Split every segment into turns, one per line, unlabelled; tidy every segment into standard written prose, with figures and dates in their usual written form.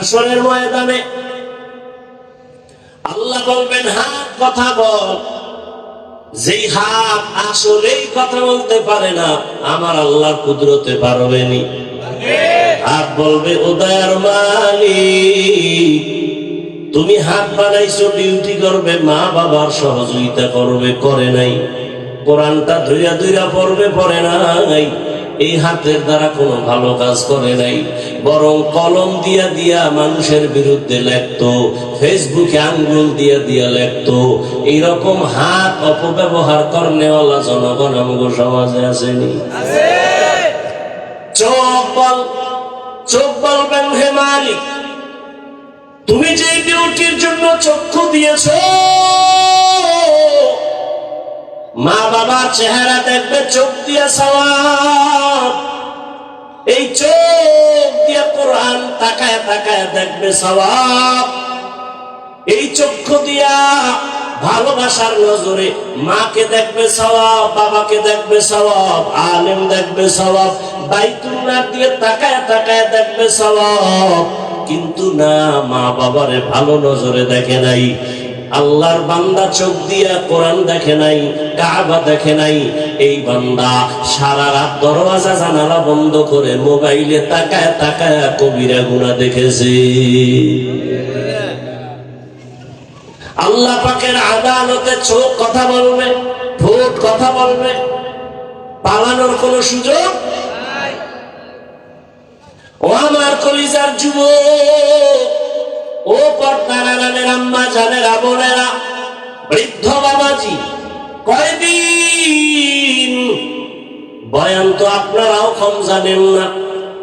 হাসরের ময়দানে আল্লাহ বলবেন, হাত কথা বল। যেই হাত আসলেই কথা বলতে পারে না, আমার আল্লাহর কুদরতে পারবেনি। হাত বলবে, ও দয়ার মালিক, তুমি হাত বানাইছো ডিউটি করবে, মা বাবার সহযোগিতা করবে, করে নাই। কোরআনটা ধইরা ধইরা পড়বে, পড়ে নাই। এই হাতের দ্বারা কোনো ভালো কাজ করে নাই, বরং কলম দিয়া দিয়া মানুষের বিরুদ্ধে লেখতো, ফেসবুকে আঙ্গুল দিয়া দিয়া লেখতো। এইরকম হাত অপব্যবহার করনেওয়ালা জনগণ আমগো সমাজে আসেনি? চোখ বলবেন, হে মালিক, তুমি যে ডিউটির জন্য চক্ষু দিয়েছো, মা বাবার চেহারা দেখবে চোখ দিয়া সওয়াব। এই চোখ দিয়া কোরআন তাকায় তাকায় দেখবে সওয়াব। এই চক্ষু দিয়া ভালোবাসার নজরে মাকে দেখবে সওয়াব, বাবাকে দেখবে সওয়াব, আলেম দেখবে সওয়াব, বাইতুল্লাহ দিয়ে তাকায় তাকায় দেখবে সওয়াব। কিন্তু না, মা বাবারে ভালো নজরে দেখে নাই। আল্লাহর বান্দা চোখ দিয়া কোরআন দেখে নাই, কাবা দেখে নাই। এই বান্দা সারা রাত দরওয়াজা জানালা বন্ধ করে মোবাইলে তাকায় তাকায় কবিরা গুনাহ দেখেছে। আল্লাহ পাকের আদালতে চোখ কথা বলবে, ঠোঁট কথা বলবে, পালানোর কোন সুযোগ নাই। ও আমার কলিজার যুবক, ও পর্দার আড়ালের আম্মা জানেরা, বোনেরা, বৃদ্ধ বাবাজি, কয়দিন বয়ান তো আপনারাও কম জানেন না।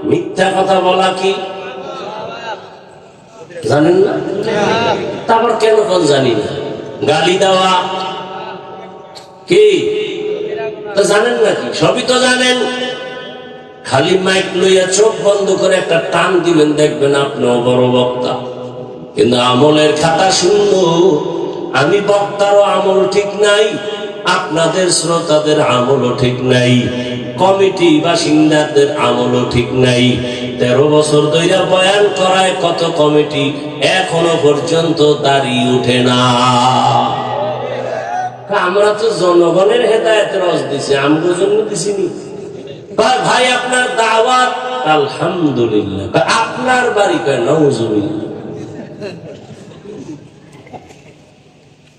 মিথ্যা কথা বলা কি জানেন না? তারপর কেন কোন জানি না? গালি দেওয়া কি জানেন নাকি? সবই তো জানেন। খালি মাইক লইয়া চোখ বন্ধ করে একটা টান দিবেন, দেখবেন আপনিও বড় বক্তা, কিন্তু আমলের খাতা শূন্য। আমি বক্তারও আমল ঠিক নাই, আপনাদের শ্রোতাদের আমলও ঠিক নাই, কমিটি বাসিন্দাদের আমলও ঠিক নাই। 13 বছর ধরে বয়ান করায় কত কমিটি, এখনো পর্যন্ত দাঁড়িয়ে উঠে না। আমরা তো জনগণের হেদায়েতের রস দিছি, আমগো জন্য দিছিনি। ভাই আপনার দাওয়াত, আলহামদুলিল্লাহ। আপনার বাড়ি কয় নাউজুবিল্লাহ।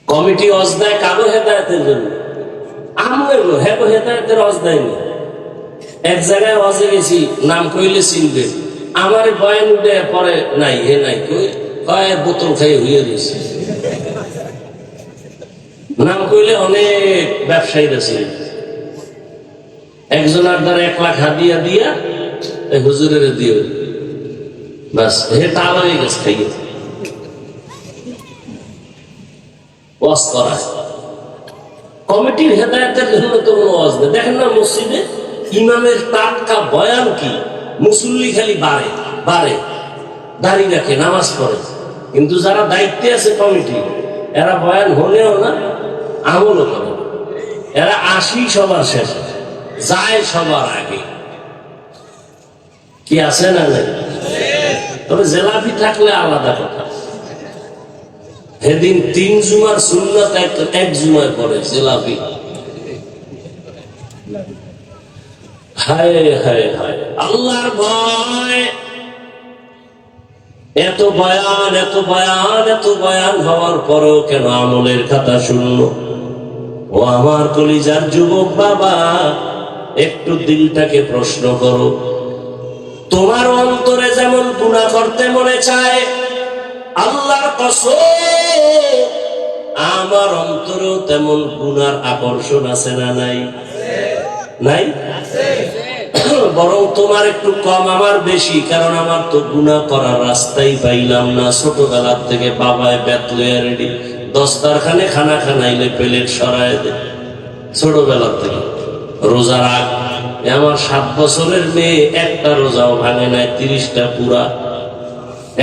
কমিটি রস দেয় কারো হেদায়েতের জন্য, আমগো হেদায়েতের রস দেয়নি। এক জায়গায় রসে গেছি, নাম কইলে চিনবে, আমার বয়ান উঠে পরে নাই, হে নাই, কয় বোতল খাই হইয়া গেছে। নাম কইলে অনেক ব্যবসায়ীরা ছিল। একজনের দ্বারা 1 লাখ হাদিয়া দিয়া হুজুরের দিও, বাস হে তালা হয়ে গেছে খাইয়ে ওয়াজ করায়। কমিটির হেদায়েতের জন্য তো কোনো ওয়াজ নেই। দেখেন না মসজিদে ইমামের টাটকা বয়ান কি, মুসল্লি খালি বাড়ে বাড়ে, দাঁড়িয়ে রাখে, নামাজ পড়ে। কিন্তু যারা দায়িত্বে আছে কমিটি, এরা বয়ান হলেও না, আমলও করে। এরা 80 সবার শেষে, যায় সবার আগে। কি আছে না নাই? তবে জেলাপি থাকলে আলাদা কথা। সেদিন 3 জুমার সুন্নাত 1 জুমায় পড়ে জেলাপি। হায় হায় হায়, আল্লাহর ভয়। এত বয়ান এত বয়ান এত বয়ান হওয়ার পরেও কেন আমলের খাতা শূন্য? ও আমার কলিজার যুবক বাবা, একটু দিলটাকে প্রশ্ন করো। তোমার অন্তরে যেমন গুনাহ করতে মনে চায়, আল্লাহর কসম আমার অন্তরেও তেমন গুনার আকর্ষণ আছে না নাই? নাই? বরং তোমার একটু কম, আমার বেশি। কারণ আমার তো গুনাহ করার রাস্তাই পাইলাম না। ছোটবেলার থেকে বাবায় বেত লইয়া রেডি, দস্তারখানে খানা খানাইলে প্লেট সরায় দে। ছোটবেলার থেকে রোজা রাখ। আমার 7 বছরের মেয়ে একটা রোজাও ভাঙে নাই, 30টা পুরা।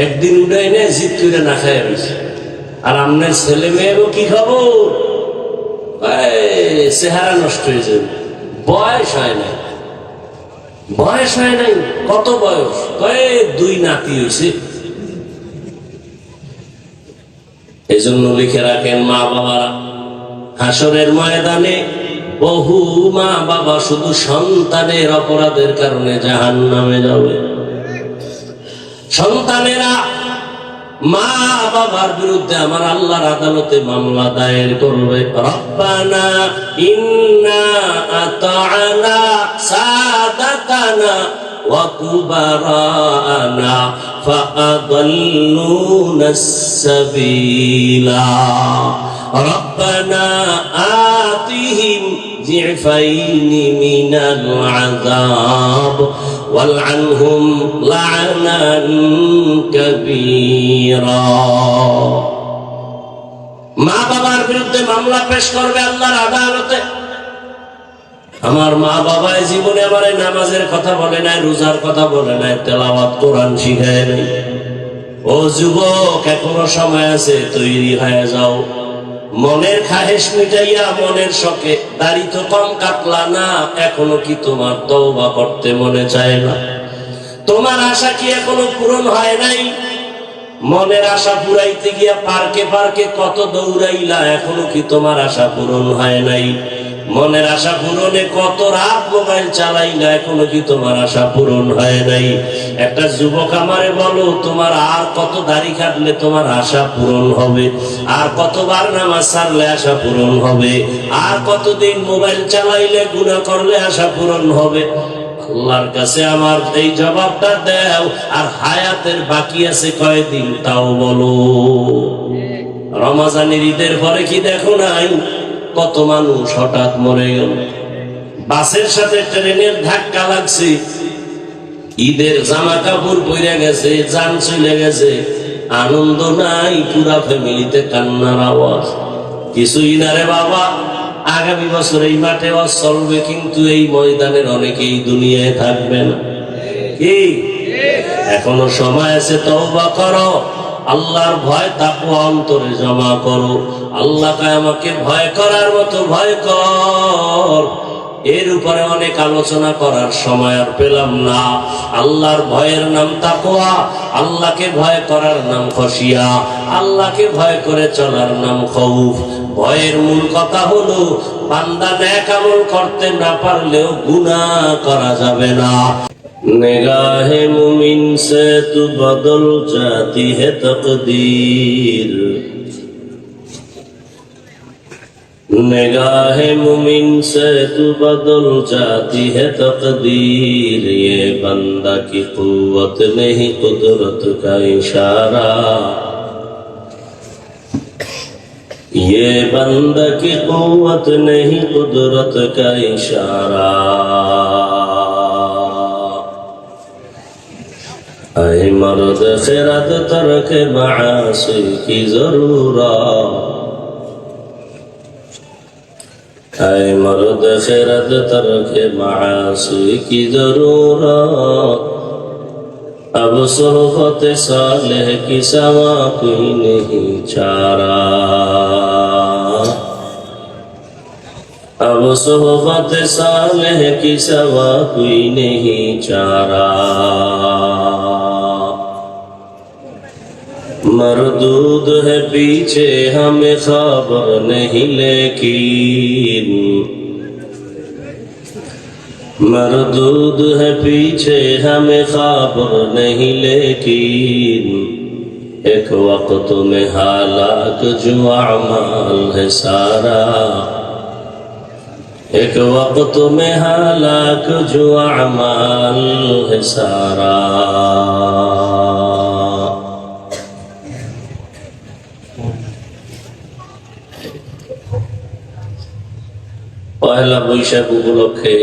একদিন উঠাই নেই, জিদ করে না খাই রয়েছে। আর আপনার ছেলে মেয়েরও কি খবর? চেহারা নষ্ট হয়ে যাবে। বয়স হয় নাই, বয়স হয় নাই। কত বয়স? 2 নাতি হয়েছে। এই জন্য লিখে রাখেন মা বাবারা, হাসরের ময়দানে বহু মা বাবা শুধু সন্তানের অপরাধের কারণে জাহান্নামে যাবে। সন্তানেরা মা বাবার বিরুদ্ধে আমার আল্লাহর আদালতে মামলা দায়ের করবে। রব্বানা ইন্না আতা'না সাদাতানা ওয়া কুবারানা ফাআদাল্লুনাস সাবিলা রব্বানা আতিহিম জিফাইনি মিনাল আযাব ওয়ালআনহুম লা'নান কাবীরা। মা বাবার বিরুদ্ধে মামলা পেশ করবে আল্লাহর আদালতে। আমার মা বাবা জীবনে আমার নামাজের কথা বলে নাই, রোজার কথা বলে নাই, তেলাওয়াত কোরআন শিখায় নাই। ও যুবক, এখনো সময় আছে, তৈরি হয়ে যাও। মনের খাহেশ মিটাইয়া মনের শখে দাড়ি তো কম কাটলা না, এখনো কি তোমার তওবা করতে মনে চায় না? তোমার আশা কি এখনো পূরণ হয় নাই? মনের আশা পুরাইতে গিয়া পার্কে পার্কে কত দৌড়াইলা, এখনো কি তোমার আশা পূরণ হয় নাই? মনের আশা পূরণে কত রাত মোবাইল চালাইলা, এখনো কি তোমার আশা পূরণ হয় নাই? একটা যুবক আমারে বলো, তোমার আর কত দাড়ি কাটলে তোমার আশা পূরণ হবে? আর কতবার নামাজ ছাড়লে আশা পূরণ হবে? আর কতদিন মোবাইল চালাইলে গুনাহ করলে আশা পূরণ হবে? আল্লাহর কাছে আমার এই জবাবটা দাও। আর হায়াতের বাকি আছে কয়দিন তাও বলো। রমজানের ঈদের পরে কি দেখো নাই কত মানুষ হঠাৎ মরে গেল? বাসের সাথে ট্রেনের ধাক্কা লাগছে, ঈদের জামা কাপড় পরে গেছে, জান চলে গেছে, আনন্দ নাই, পুরা ফ্যামিলিতে কান্নার আওয়াজ। কিছুই না রে বাবা, আগামী বছর এই মাঠে ওয়াজ চলবে, কিন্তু এই ময়দানের অনেকেই দুনিয়ায় থাকবে না। কি এখনো সময় আছে, তওবা করো, আল্লাহর ভয় তাকওয়া অন্তরে জমা করো। আল্লাহকে আমাকে ভয় করার মতো ভয় কর। এর উপরে অনেক আলোচনা করার সময় আর পেলাম না। আল্লাহর ভয়ের নাম তাকওয়া, আল্লাহকে ভয় করার নাম খশিয়া, আল্লাহকে ভয় করে চলার নাম খৌফ। ভয়ের মূল কথা হলো বান্দা নেক আমল করতে না পারলেও গুনাহ করা যাবে না। निगाहे मुमिन से तू बदल जाती है तकदीर, निगाहे मुमिन से तू बदल जाती है तकदीर। ये बंदा की कुव्वत नहीं कुदरत का इशारा, ये बंदा की कुव्वत नहीं कुदरत का इशारा। ऐ मर्द खिरत तरक मासी की जरूरत, ऐ मर्द खिरत तरक मासी की जरूरत। अब सोहबत सालेह की सवा कोई नहीं चारा, अब सोहबत सालेह की सवा कोई नहीं चारा। मरदूद है पीछे हमें खबर नहीं, लेकिन मरदूद है पीछे हमें खबर नहीं, लेकिन एक वक्त में हालात जो अमाल है सारा, एक वक्त में हालात जो अमाल है सारा। পয়লা বৈশাখ উপলক্ষে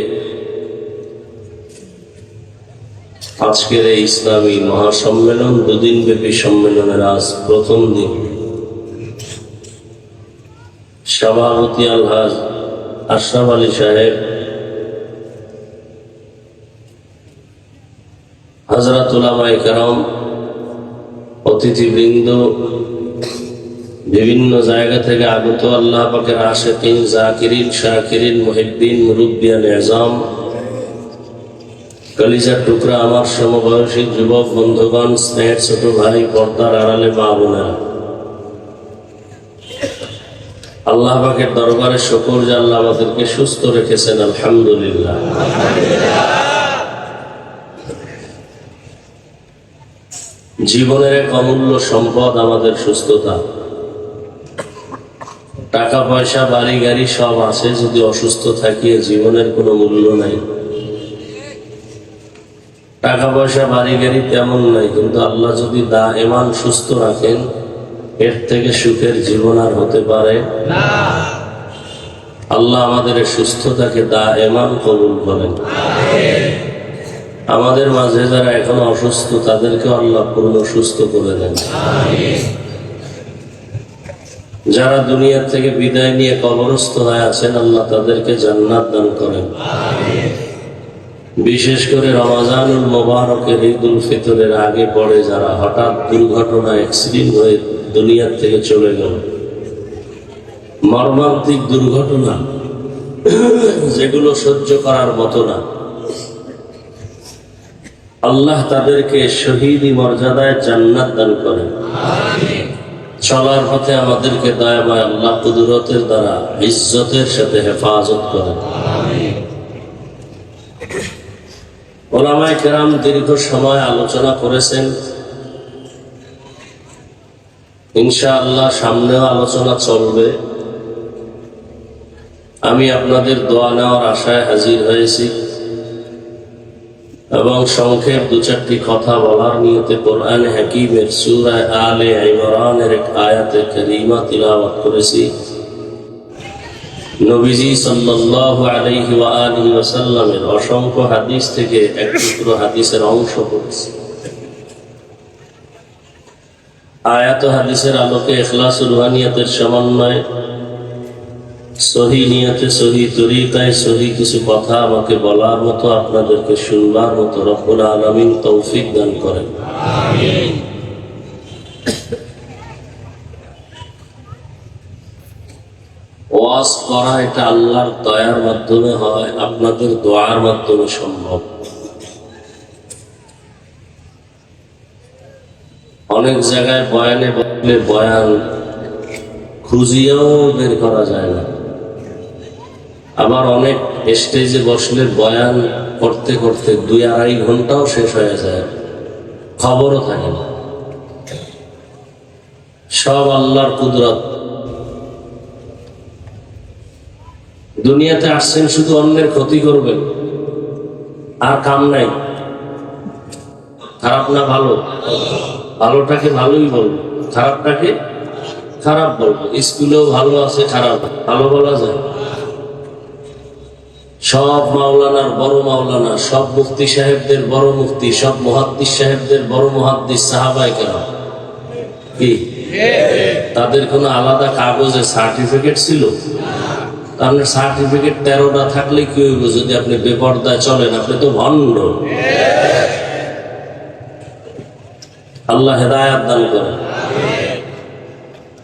আজকের এই ইসলামী মহাসম্মেলন, দুদিন ব্যাপী সম্মেলনের আজ প্রথম দিন। সভাপতি আলহাজ আশরাফ আলী সাহেব, হযরত উলামায়ে কেরাম, অতিথিবৃন্দ, বিভিন্ন জায়গা থেকে আগত আল্লাহ পাকের আশিকিন, জাকিরিন, শাকিরিন, মুহিব্বিন, মুরব্বিয়ান আযম, কলিজার টুকরা আমার সমবয়সী যুবক বন্ধুগণ, স্নেহের ছোট ভাই, পর্দার আড়ালে মা বোনেরা, আল্লাহ পাকের দরবারে শুকর যে আল্লাহ আমাদেরকে সুস্থ রেখেছেন, আলহামদুলিল্লাহ। জীবনের এক অমূল্য সম্পদ আমাদের সুস্থতা। টাকা পয়সা বাড়ি গাড়ি সব আছে, যদি অসুস্থ থাকি জীবনের কোনো মূল্য নাই। টাকা পয়সা বাড়ি গাড়ি তেমন নাই, কিন্তু আল্লাহ যদি দাইমান সুস্থ রাখেন, এর থেকে সুখের জীবন আর হতে পারে না। আল্লাহ আমাদের সুস্থতাকে দাইমান কবুল করেন। আমাদের মাঝে যারা এখনো অসুস্থ তাদেরকে আল্লাহ পূর্ণ সুস্থ করে দেন। যারা দুনিয়া থেকে বিদায় নিয়ে কবরস্থ হয়ে আছেন, আল্লাহ তাদেরকে জান্নাত দান করেন। বিশেষ করে রমাজানুল মুবারকের ঈদুল ফিতরের আগে পরে যারা হঠাৎ দুর্ঘটনা অ্যাক্সিডেন্ট হয়ে দুনিয়ার থেকে চলে গেল, মর্মান্তিক দুর্ঘটনা যেগুলো সহ্য করার মতো না, আল্লাহ তাদেরকে শহীদি মর্যাদায় জান্নাত দান করেন। চলার পথে আমাদেরকে দয়াময় আল্লাহ কুদরতের দ্বারা ইজ্জতের সাথে হেফাজত করেন। উলামায়ে কেরাম দীর্ঘ সময় আলোচনা করেছেন, ইনশাআল্লাহ সামনেও আলোচনা চলবে। আমি আপনাদের দোয়া নেওয়ার আশায় হাজির হয়েছি এবং সংক্ষেপ দু চারটি কথা বলার নিয়তে কোরআন হাকিমের সূরা আলে ইমরানের এক আয়াতে কারীমা তিলাওয়াত করেছি। নবীজি সাল্লাল্লাহু আলাইহি ওয়া আলিহি ওয়াসাল্লামের অসংখ্য হাদিস থেকে এক টুকরো হাদিসের অংশ পড়েছি। আয়াত হাদিসের আলোকে ইখলাসুল রুহানিয়াতের সমন্বয়ে সহি নিয়তে সহি তরিকায় সহি কিছু কথা আমাকে বলার মতো, আপনাদেরকে শুনবার মতো রব্বুল আলামিন তৌফিক দান করেন। আমিন। ওয়াজ করা এটা আল্লাহর দয়ার মাধ্যমে হয়, আপনাদের দোয়ার মাধ্যমে সম্ভব। অনেক জায়গায় বয়ানে বললে বয়ান খুঁজিয়েও বের করা যায় না, আবার অনেক স্টেজে বসলে বয়ান করতে করতে 2-2.5 ঘন্টাও শেষ হয়ে যায়, খবরও থাকে না। সব আল্লাহর কুদরত। দুনিয়াতে আসছেন শুধু অন্যের ক্ষতি করবেন, আর কাম নাই। খারাপ না ভালো, ভালোটাকে ভালোই বলবো, খারাপটাকে খারাপ বলবো। স্কুলেও ভালো আছে, খারাপ ভালো বলা যায়? সব মাওলানার বড় মাওলানা, সব মুফতি সাহেবদের বড় মুফতি, সব মুহাদ্দিস সাহেবদের বড় মুহাদ্দিস সাহাবায়ে কেরাম কি তাদের কোনো আলাদা কাগজে সার্টিফিকেট ছিল? আপনার সার্টিফিকেট 13টা থাকলে কি হইব? যদি আপনি বেপরদায় চলেন, আপনি তো ভণ্ড। আল্লাহ হেদায়েত দান করেন।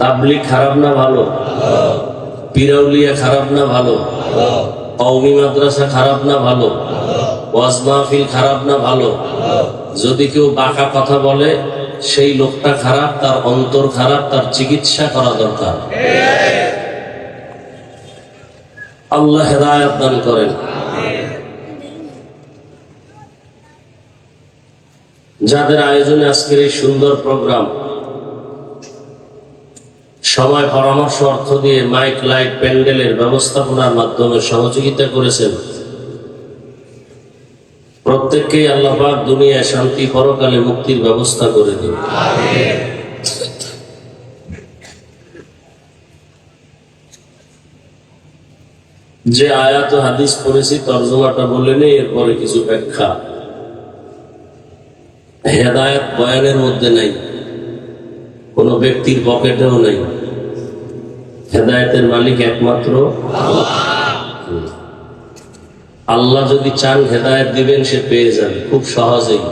তাবলীগ খারাপ না ভালো? পীরাউলিয়া খারাপ না ভালো? কওমি মাদ্রাসা খারাপ না ভালো? ওয়াজ মাহফিল খারাপ না ভালো? যদি কেউ বাঁকা কথা বলে, সেই লোকটা খারাপ, তার অন্তর খারাপ, তার চিকিৎসা করা দরকার। আল্লাহ হেদায়েত দান করেন। যাদের আয়োজনে আজকের এই সুন্দর প্রোগ্রাম, সময় পরামর্শ অর্থ দিয়ে মাইক লাইট প্যান্ডেলের ব্যবস্থাপনার মাধ্যমে সহযোগিতা করেছেন, প্রত্যেককেই আল্লাহ পাক দুনিয়ায় শান্তি, পরকালে মুক্তির ব্যবস্থা করে দিন। যে আয়াত ও হাদিস পড়েছি তরজমাটা বলে নেই, এরপরে কিছু ব্যাখ্যা। হেদায়েত বয়ানের মধ্যে নাই, কোন ব্যক্তির পকেটেও নাই। হেদায়েতের মালিক একমাত্র আল্লাহ। আল্লাহ যদি চান হেদায়েত দিবেন, সে পেয়ে যাবে খুব সহজেই।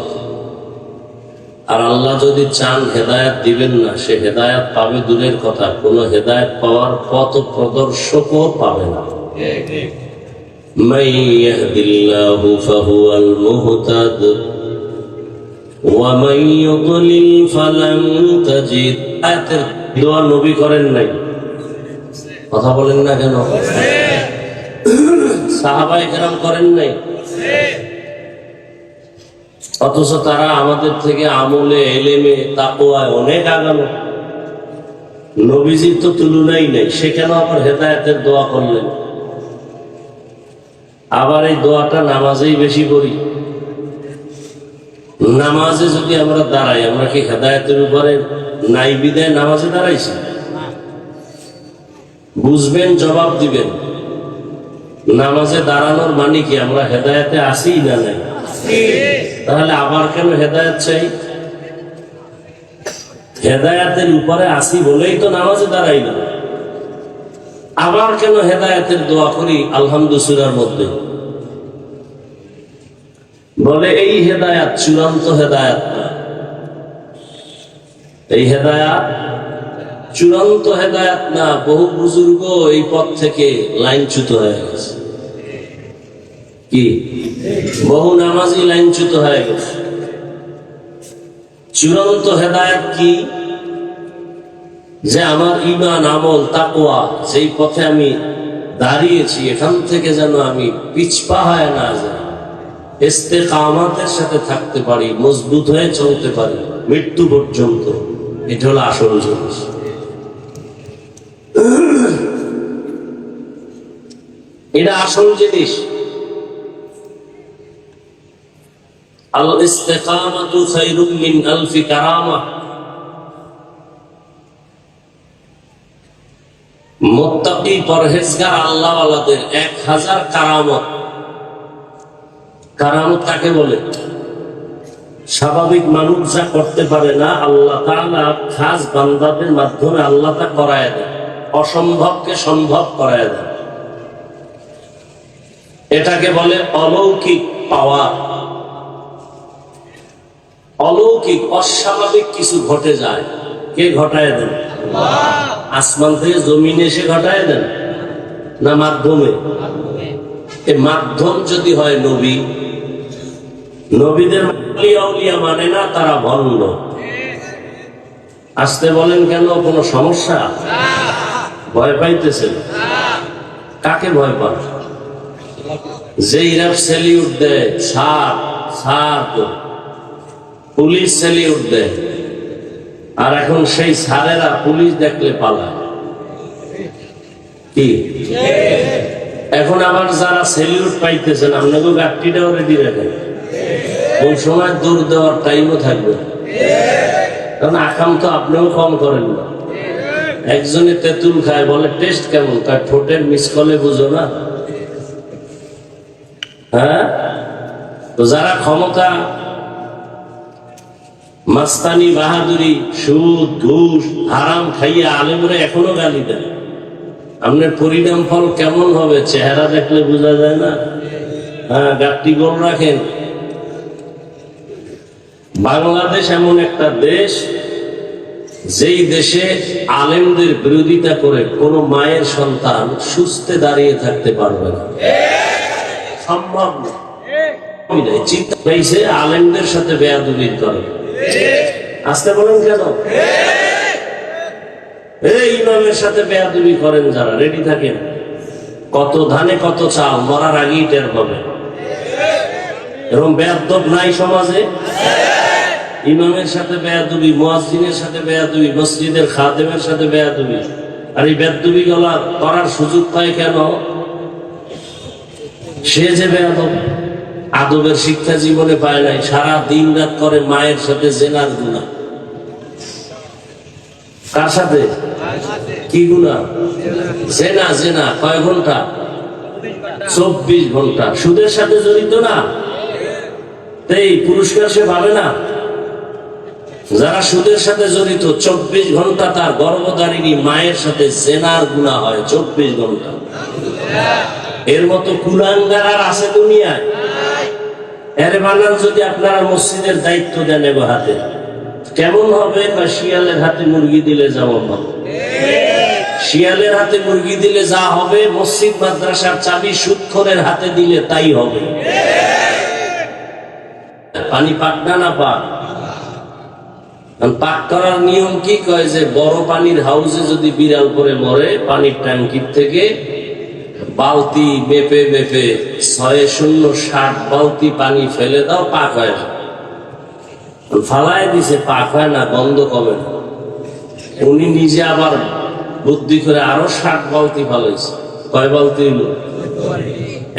আর আল্লাহ যদি চান হেদায়েত দিবেন না, সে হেদায়েত পাবে দূরের কথা, কোন হেদায়েত পাওয়ার পথ প্রদর্শকও পাবে না। মান ইয়াহদিল্লাহু ফাহুয়াল মুহতাদ ওয়া মান ইউদ্লিল ফালান তাজিদ। আয়াতের দোয়া নবী করেন নাই, কথা বলেন না কেন? সাহাবায়ে কেরাম করেন নাই? অথচ তারা আমাদের থেকে আমলে, এলেমে, তাকওয়ায় অনেক আগানো। নবীজির তো তুলনাই নেই, সে কেন আবার হেদায়েতের দোয়া করলেন? আবার এই দোয়াটা নামাজেই বেশি করি। নামাজে যদি আমরা দাঁড়াই, আমরা কি হেদায়েতের উপরে নাই বিদায় নামাজে দাঁড়াইছি? বুঝবেন, জবাব দিবেন। নামাজে দাঁড়ানোর মানে কি আমরা হেদায়েতে আসি না নাই? তাহলে আবার কেন হেদায়েত চাই? হেদায়েতের উপরে আসি বলেই তো নামাজে দাঁড়াই না। আবার কেন হেদায়েতের দোয়া করি আলহামদুলিল্লাহর মধ্যে? বলে এই হেদায়াত চূড়ান্ত হেদায়াত না। এই হেদায়াত চূড়ান্ত হেদায়াত না। বহু বুজুর্গ এই পথ থেকে লাইনচ্যুত হয়ে গেছে। কি বহু নামাজি লাইনচ্যুত হয়ে গেছে। চূড়ান্ত হেদায়াত কি? যে আমার ঈমান, আমল, তাকওয়া যেই পথে আমি দাঁড়িয়েছি, এখান থেকে যেন আমি পিছপা হয় না যাই, ইস্তেকামাতের সাথে থাকতে পারি, মজবুত হয়ে চলতে পারি মৃত্যু পর্যন্ত। এটা হলো আসল জিনিস। এটা আসল জিনিস। আল ইস্তিকামাতু খায়রুম মিন আলফি কারামা। মুত্তাকি পরহেজগার আল্লাহওয়ালাদের 1000 কারামত। কারামত কাকে বলে? স্বাভাবিক মানুষ যা করতে পারে না, আল্লাহ তাআলা খাস বান্দাদের মাধ্যমে আল্লাহ তা করায় দেয়। অসম্ভবকে সম্ভব করায় দেয়। এটাকে বলে অলৌকিক পাওয়া। অলৌকিক, অস্বাভাবিক কিছু ঘটে যায়। কে ঘটায় দেন? আসমান থেকে জমিনে এসে ঘটায় দেন না মাধ্যমে? এই মাধ্যম যদি হয় নবী, নবীদের আউলিয়া মানে না, তারা ভণ্ড। আসতে বলেন কেন? কোনো সমস্যা? ভয় পাইতেছেন? কাকে ভয় পান? যে ইরাব সেলিউট দেয়, সার সার, পুলিশ সেলিউট দেয়, আর এখন সেই সারেরা পুলিশ দেখলে পালায়। কি এখন আবার যারা সেলিউট পাইতেছেন, আপনাকে গাড়িটাও রেডি রাখেন, কোন সময় দৌড় দেওয়ার টাইমও থাকবে। কারণ আকাম তো আপনিও কম করেন না। একজনে তেঁতুল খায়, বলে টেস্ট কেমন? তার ঠোঁটের মিস কলে বুঝো না? হ্যাঁ, তো যারা ক্ষমতা, মাস্তানি, বাহাদুরি, সুদ, ঘুষ, হারাম খাইয়া আলেমরা এখনো গালি দেন। আপনার পরিণাম ফল কেমন হবে চেহারা দেখলে বোঝা যায় না? হ্যাঁ, গাড়ি গোল রাখেন। বাংলাদেশ এমন একটা দেশ, যেই দেশে আলেমদের বিরোধিতা করে কোন মায়ের সন্তান সুস্থে দাঁড়িয়ে থাকতে পারবে না। সম্ভব না। চিন্তা পাইছে আলেমদের সাথে বেয়াদবি করে। আসতে বলেন কেন? এই ইমামের সাথে বেয়াদবি করেন যারা, রেডি থাকেন। কত ধানে কত চাল, মরার আগেই টের পাবে। এরকম বেয়াদব নাই সমাজে? ইমামের সাথে বেয়াদবি, মুয়াজ্জিনের সাথে বেয়াদবি, মসজিদের খাদেমের সাথে বেয়াদবি। আর এই বেয়াদবি গুলা করার সুযোগ পায় কেন? সে যে বেয়াদব, আদবের শিক্ষা জীবনে পায় নাই, সারা দিন রাত করে মায়ের সাথে জেনার গুনাহ। কার সাথে? কি গুনাহ? জেনা। জেনা কয় ঘন্টা? 24 ঘন্টা। সুদের সাথে জড়িত না? এই পুরস্কার সে পাবে না? যারা সুদের সাথে জড়িত, 24 ঘন্টা তার গর্ভধারিণী মায়ের সাথে জেনার গুনাহ হয়। 24 ঘন্টা। এর মতো কুলাঙ্গার আর আছে দুনিয়ায়? এর বানান যদি আপনারা মসজিদের দায়িত্ব দেন এগো হাতে, কেমন হবে? বা শিয়ালের হাতে মুরগি দিলে যেমন হবে। শিয়ালের হাতে মুরগি দিলে যা হবে, মসজিদ মাদ্রাসার চাবি সুদখোরের হাতে দিলে তাই হবে। পানি পাক না পাক? পাক করার নিয়ম কি কয় যে বড় পানির হাউসে যদি বিড়াল করে মরে পানির ট্যাঙ্কির থেকে বালতি মেপে মেপে 6-0-60 বালতি পানি ফেলে দাও, পাক হয় না। ফালায় দিছে, পাক হয় না, গন্ধ কমে না। উনি নিজে আবার বুদ্ধি করে আরো 60 বালতি ফালাইছে। কয় বালতি হইল?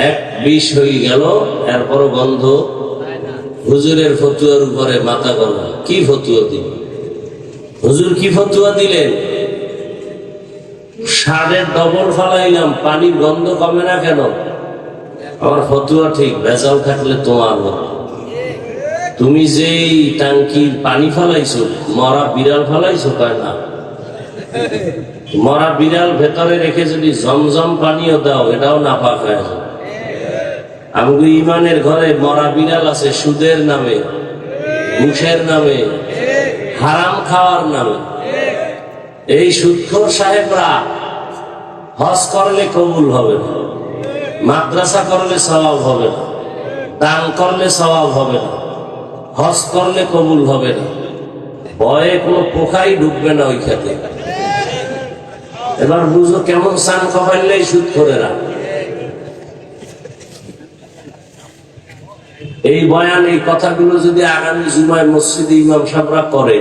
1-20 হয়ে গেল, এরপরও গন্ধ। হুজুরের ফতুয়ার উপরে মাথা গরম। কি ফতুয়া দিল হুজুর? কি ফতুয়া দিলেন? 60-এর ডবল ফালাইলাম, পানির গন্ধ কমে না কেন? আমার ফতুয়া ঠিক, ভেজাল থাকলে তোমার হবে। তুমি যেই টাঙ্কির পানি ফালাইছো, মরা বিড়াল ফালাইছো? কয় না, মরা বিড়াল ভেতরে রেখে যদি জমজম পানিও দাও, এটাও নাপাক হয়ে যাবে। আমগো ইমানের ঘরে মরা বিড়াল আছে সুদের নামে, ঘুষের নামে, হারাম খাওয়ার নামে। এই সুদখোর সাহেবরা হজ করলে কবুল হবে না, মাদ্রাসা করলে সওয়াব হবে না, দান করলে সওয়াব হবে না, হজ করলে কবুল হবে না। ভয়ে কোনো পোকাই ঢুকবে না ওই খেতে। এবার বুঝো কেমন সান কমাইলে সুদখোরেরা। এই বয়ান, এই কথাগুলো যদি আগামী জুমায় মসজিদে ইমাম সাহেবরা করে,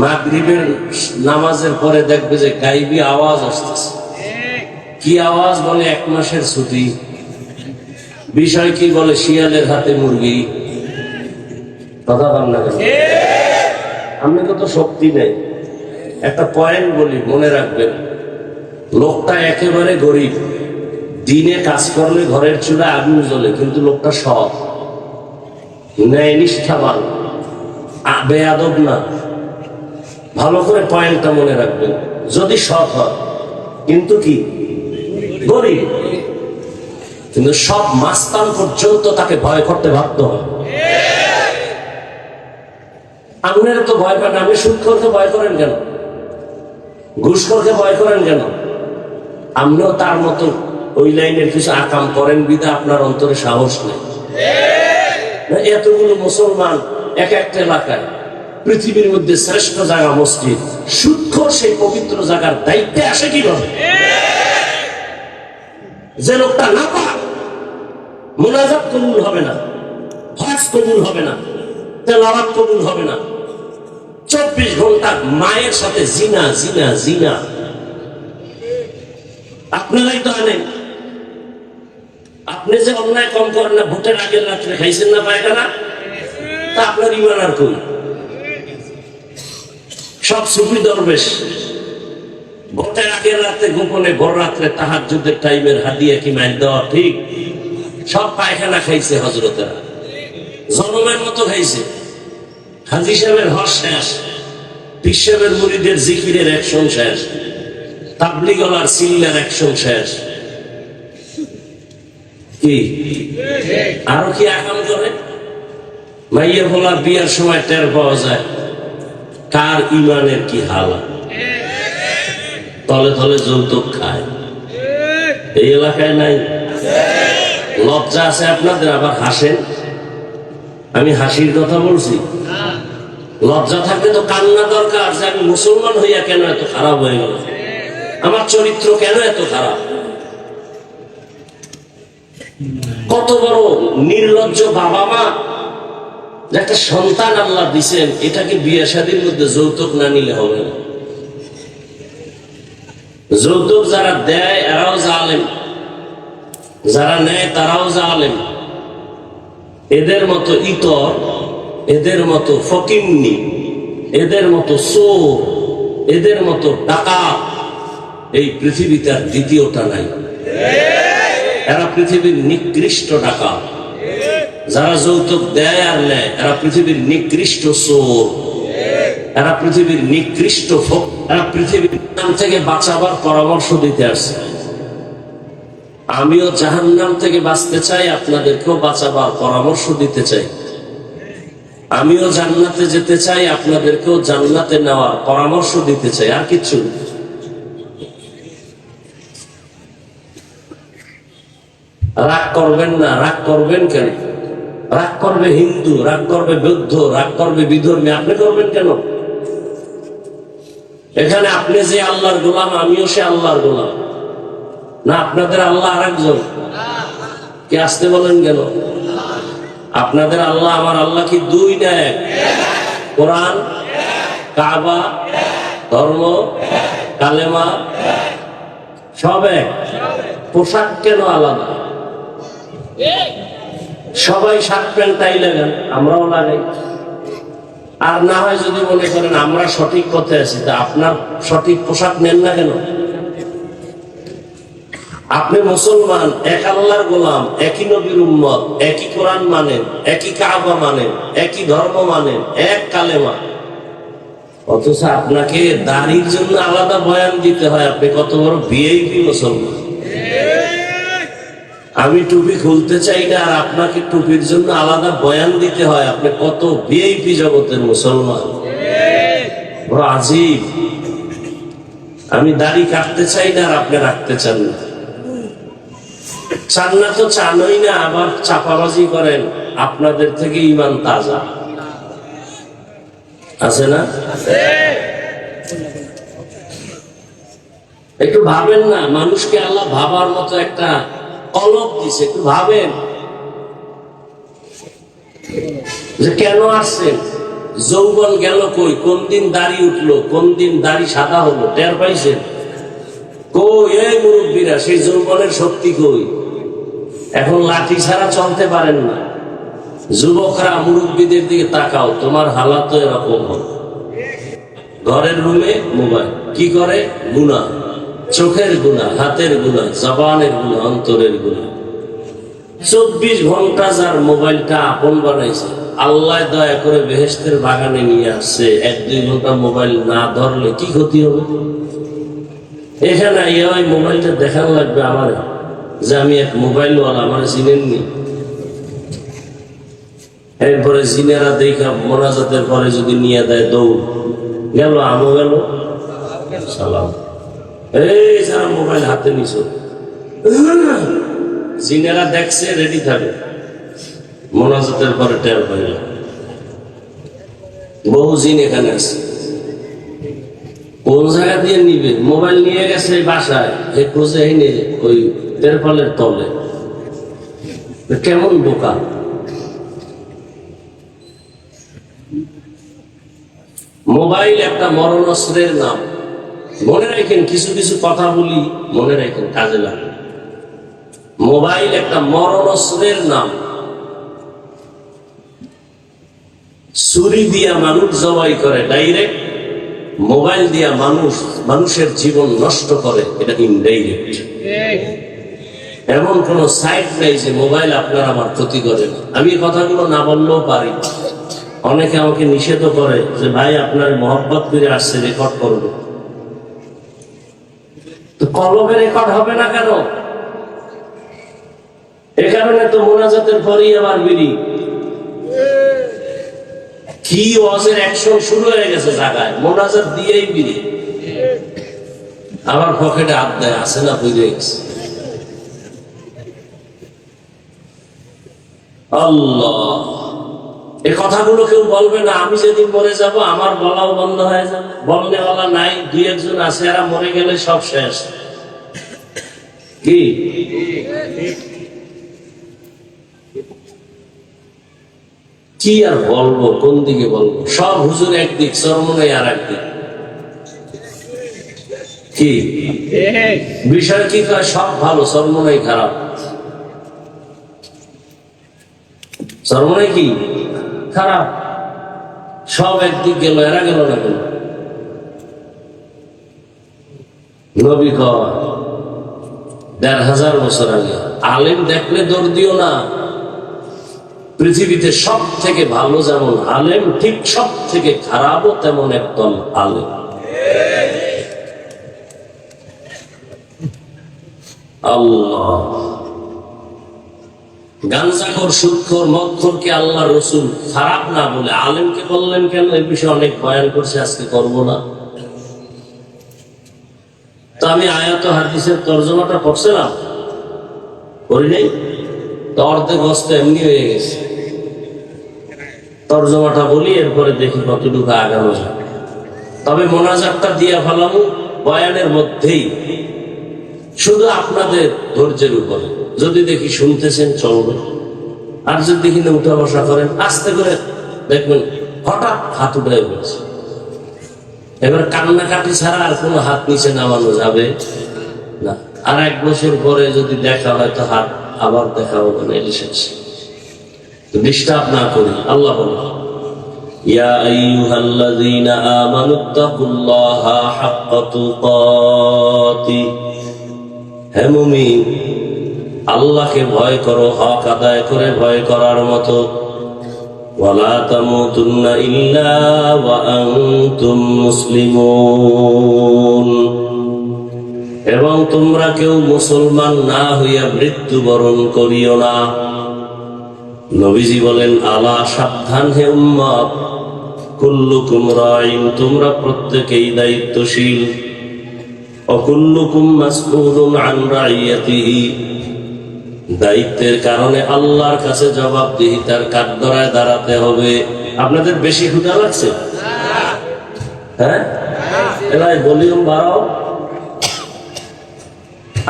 মাগরিবের নামাজের পরে দেখবে যে গাইবি আওয়াজ আসতেছে। কি আওয়াজ? বলে 1 মাসের ছুটি। বিষয় কি? বলে শিয়ালের হাতে মুরগি। কথা বল না কেন? আমি তো শক্তি নেই। একটা পয়েন্ট বলি, মনে রাখবেন। লোকটা একেবারে গরিব, দিনে কাজ করলে ঘরের চুলা আগুন জ্বলে, কিন্তু লোকটা সৎ, ন্যায় নিষ্ঠাবান, বেয়াদব না। ভালো করে পয়েন্টটা মনে রাখবেন। যদি সৎ হয়, কিন্তু কি গরিব, কিন্তু সব মাস্তান পর্যন্ত তাকে ভয় করতে বাধ্য হয়। আপনার তো ভয় পান, আপনি সুদখোরকে ভয় করেন কেন? ঘুষখোরকে ভয় করেন কেন? আপনিও তার মতো ওই লাইনের কিছু আকাম করেন বিধা আপনার অন্তরে সাহস নেই। এতগুলো মুসলমান এক একটা এলাকায়, পৃথিবীর মধ্যে শ্রেষ্ঠ জায়গা মসজিদ, সুদখোর সেই পবিত্র জায়গার দায়িত্বে আসে কিভাবে? যে লোকটা না পাক, মুনাজাত কবুল হবে না, হজ কবুল হবে না, তেলাওয়াত কবুল হবে না, 24 ঘন্টা মায়ের সাথে জিনা জিনা জিনা। আপনারাই তো আনেন। আপনি যে অন্যায় কম করেন না, ভোটের আগের রাত্রে খাইছেন না পায়খানা, তা আপনার ইমান আর কই? সব সুফি দরবেশ ভোটের আগের রাতে গোপনে ভোর রাত্রে তাহাজ্জুদের টাইমের হাদিয়া কি মাইল দেওয়া ঠিক? সব পায়খানা খাইছে হজরতেরা, জনমের মতো খাইছে। হাজী সাহেবের হজ শেষ, পীর সাহেবের মুরিদের জিকিরের অ্যাকশন শেষ, তাবলীগলার সিল্লার অ্যাকশন শেষ। কি আরো কি আকাম করে? মাইয়া ভোলার বিয়ার সময় টের পাওয়া যায় কার ইমানের কি হাল। তলে তলে যৌতুক খায়। এই এলাকায় নাই? লজ্জা আছে আপনাদের? আবার হাসেন। আমি হাসির কথা বলছি। লজ্জা থাকলে তো কান্না দরকার যে আমি মুসলমান হইয়া কেন এত খারাপ হয়ে গেল, আমার চরিত্র কেন এত খারাপ। কত বড় নির্লজ্জ বাবা মা, যে একটা সন্তান আল্লাহ দিছেন, এটাকে বিয়ে শাদীর মধ্যে যৌতুক না নিলে হবে না। যৌতুক যারা দেয় এরাও জালেম, যারা নেয় তারাও জালেম। এদের মতো ইতর, এদের মতো ফকিন্নি, এদের মতো চোর, এদের মতো ডাকাত এই পৃথিবীতে আর দ্বিতীয়টা নাই। এরা পৃথিবীর নিকৃষ্ট ডাকাত। যারা যৌতুক দেয় আর নেয় এরা পৃথিবীর নিকৃষ্ট চোর, এরা পৃথিবীর নিকৃষ্ট ফক। এরা পৃথিবীর নাম থেকে বাঁচাবার পরামর্শ দিতে আসছে। আমিও জাহান্নাম থেকে বাঁচতে চাই, আপনাদেরকেও বাঁচাবার পরামর্শ দিতে চাই। আমিও জান্নাতে যেতে চাই, আপনাদেরকেও জান্নাতে নেওয়ার পরামর্শ দিতে চাই। আর কিছু রাগ করবেন না। রাগ করবেন কেন? রাগ করবে হিন্দু, রাগ করবে বৌদ্ধ, রাগ করবে বিধর্মী, আপনি করবেন কেন? এখানে আপনি যে আল্লাহর গোলাম, আমিও সে আল্লাহর গোলাম না? আপনাদের আল্লাহ আরেকজন কি? আসতে বলেন কেন? আপনাদের আল্লাহ আমার আল্লাহ কি দুই না এক? কোরআন, কাবা, ধর্ম, কালেমা সব এক। পোশাক কেন আলাদা? সবাই শার্ট প্যান্ট টাই লাগান, আমরাও লাগাই। আর না হয় যদি মনে করেন আমরা সঠিক পথে আছি, তা আপনার সঠিক পোশাক নেন না কেন? আপনি মুসলমান, এক আল্লাহর গোলাম, একই নবীর উম্মত, একই কোরআন মানেন, একই কাবা মানেন, একই ধর্ম মানেন, এক কালেমা, অথচ আপনাকে দাড়ির জন্য আলাদা বয়ান দিতে হয়। আপনি কত বড় ভিআইপি মুসলমান! আমি টুপি খুলতে চাই না, আর আপনাকে টুপির জন্য আলাদা বয়ান দিতে হয়। আপনি কত ভিআইপি জগতের মুসলমান! বড় আজীব। আমি দাড়ি কাটতে চাই না, আর আপনি রাখতে চান না। চান না তো চানই না, আবার চাপাবাজি করেন। আপনাদের থেকে ঈমান তাজা আছে না? একটু ভাবেন না, মানুষকে আল্লাহ ভাবার মতো একটা কলব দিছে। একটু ভাবেন যে কেন আসছেন, যৌবন গেল কই, কোন দিন দাড়ি উঠলো, কোন দিন দাড়ি সাদা হলো, টের পাইছেন কই? এই মুরব্বীরা, সেই যৌবনের শক্তি কই? এখন লাঠি ছাড়া চলতে পারেন না। যুবকরা মুরব্বীদের দিকে তাকাও, তোমার হালাত তো এরকম হবে। ঘরের রুমে মোবাইল, কি করে? গুনাহ, চোখের গুনাহ, হাতের গুনাহ, জবানের গুনাহ, অন্তরের গুনাহ। 24 ঘন্টা যার মোবাইলটা আপন বানাইছে, আল্লাহ দয়া করে বেহেশতের বাগানে নিয়ে আসছে। 1-2 ঘন্টা মোবাইল না ধরলে কি ক্ষতি হবে? এখানে এই মোবাইলটা দেখান লাগবে আমার যে আমি এক মোবাইলওয়ালা, আমার চিনেননি। এরপরে জিনেরা দেখা মোনাজাতের পরে যদি নিয়ে দেয় দৌড়, গেল আমও গেল, সালাম। এই যারা মোবাইল হাতে নিছ, জিনেরা দেখছে, রেডি থাকে, মোনাজাতের পরে টের পাইল। বহু জিন এখানে আছে। কোন জায়গা দিয়ে নিবে? মোবাইল নিয়ে গেছে বাসায়, এই খোঁজে এনে ওই তেরপালের তলে। কেমন বোকা! মোবাইল একটা মরণাস্ত্রের নাম। মনে রাখেন, কিছু কিছু কথা বলি, মনে রাখেন, কাজে লাগে। মোবাইল একটা মরণাস্ত্রের নাম। ছুরি দিয়া মানুষ জবাই করে ডাইরেক্ট, মোবাইল দিয়া মানুষের জীবন নষ্ট করে এটা ইনডাইরেক্ট। এমন কোন সাইট নাই যে মোবাইল আপনার আমার ক্ষতি করে না। আমি এই কথাগুলো না বললেও পারি। অনেকে আমাকে নিষেধ করে যে ভাই আপনার মহব্বত করে আসছে, রেকর্ড করবে। তো কলমে রেকর্ড হবে না কেন? এ কারণে তো মোনাজাতের পরেই আবার বিড়ি, কি ওয়াজের অ্যাকশন শুরু হয়ে গেছে জায়গায়, মোনাজাত দিয়েই বিড়ি। আবার পকেটে হাত দেয়, আছে না বুঝে গেছে। আল্লাহ, এই কথাগুলো কেউ বলবে না। আমি যেদিন মরে যাব আমার বলাও বন্ধ হয়ে যাবে। বলনেওয়ালা নাই, 2-1 আছে, এরা মরে গেলে সব শেষ। কি কি আর বলবো, কোন দিকে বলবো? সব হুজুর একদিক, চরমনাই আর একদিক। কি বিষয় কি কয়? সব ভালো, চরমনাই খারাপ। চরমনাই কি খারাপ? সব একদিক গেল, এরা গেল না কেন? নবী কয় 1500 বছর আগে, আলেম দেখলে দৌড় দিও না। পৃথিবীতে সব থেকে ভালো যেমন আলেম, ঠিক সব থেকে খারাপও তেমন একদল আলেম। আল্লাহ, গাঞ্জাখোর, সুদখোর, মদখোরকে আল্লাহ রসুল খারাপ না বলে আলেমকে বললেন কেন? এই বিষয়ে অনেক বয়ান করছে, আজকে করব না। তো আমি আয়াত হাদিসের তর্জমাটা করছিলাম, করি নাই তো? অর্ধেক বস্তা এমনি হয়ে গেছে। তর্জমাটা বলি, এরপরে দেখি কতটুকু আগানো যায়। তবে মোনাজাতটা দিয়া ফেলামু বয়ানের মধ্যেই, শুধু আপনাদের ধৈর্যের উপরে। যদি দেখি শুনতেছেন চলবে, আর যদি দেখি না উঠা বসা করেন আস্তে করে, দেখবেন হঠাৎ হাত উঠে ফেলছে। এবার কান্নাকাটি ছাড়া আর কোনো হাত নিচে নামানো যাবে না। আর 1 বছর পরে যদি দেখা হয় তো হাত আবার দেখা হবে না, এটা শেষ। ডিস্টার্ব না করি। আল্লাহ বলে, ইয়া আইয়ুহাল্লাযীনা আমানুত্তাকুল্লাহা হাক্কা তুকাতি, হে মুমিন আল্লাহকে ভয় করো হক আদায় করে ভয় করার মতো। ওয়ালা তামুতুন্না ইল্লা ওয়া আনতুম মুসলিমুন, এবং তোমরা কেউ মুসলমান না হইয়া মৃত্যুবরণ করিও না। নবীজি বলেন, আলা সাবধান হে উম্মত, কুল্লুকুম রাইন, তোমরা প্রত্যেকেই দায়িত্বশীল। অকুল্লুকুম মাসউলুন আন রাইয়াতিহি, দায়িত্বের কারণে আল্লাহর কাছে জবাবদিহিতার কাঠগড়ায় দাঁড়াতে হবে। আপনাদের বেশি ক্ষুধা লাগছে? হ্যাঁ, এলাই ভলিউম বাড়াও।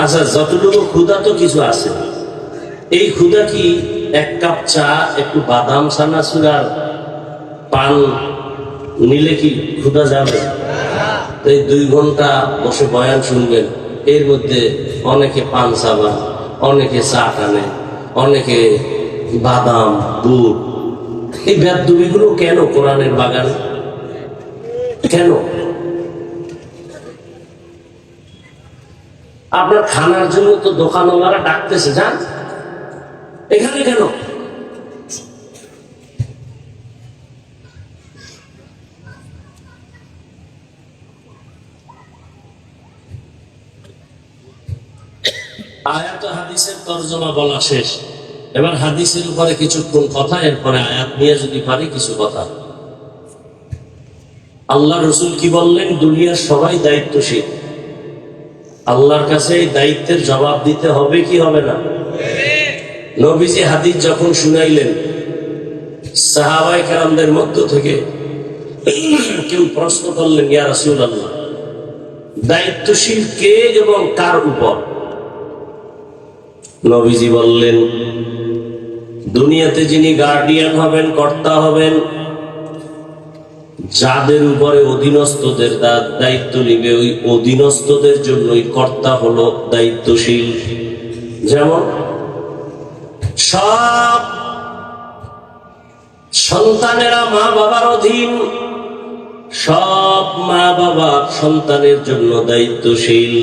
আচ্ছা, যতটুকু ক্ষুধা তো কিছু আছে। এই ক্ষুধা কি 1 কাপ চা, একটু বাদাম ছানাচুর পান নিলে কি ক্ষুধা যাবে? এই 2 ঘন্টা বসে বয়ান শুনবেন, এর মধ্যে অনেকে পান চাবান, অনেকে চা টানে, অনেকে বাদাম দুধ। এই বেদবিগুলো কেন কোরআনের বাগানে? কেন? আপনার খানার জন্য তো দোকানওয়ালারা ডাকতেছে, যান এখানে কেন? আয়াত হাদিসের তরজমা বলা শেষ। এবার হাদিসের উপরে কিছুক্ষণ কথা, এরপরে আয়াত নিয়ে যদি পারি কিছু কথা। আল্লাহ রসুল কি বললেন? দুনিয়ার সবাই দায়িত্বশীল, আল্লাহর কাছে এই দায়িত্বের জবাব দিতে হবে কি হবে না? নবীজি হাদিস যখন শুনাইলেন, সাহাবায়ে কেরামদের মধ্য থেকে কেউ প্রশ্ন করলেন, ইয়া রাসূলুল্লাহ, দায়িত্বশীল কে এবং কার উপর? নবীজি বললেন, দুনিয়াতে যিনি গার্ডিয়ান হবেন, কর্তা হবেন, যাদের উপরে অধীনস্থদের দায়িত্ব নিবে, ওই অধীনস্থদের জন্যই কর্তা হলো দায়িত্বশীল। যেমন সব সন্তানেরা মা বাবার অধীন, সব মা বাবা সন্তানের জন্য দায়িত্বশীল,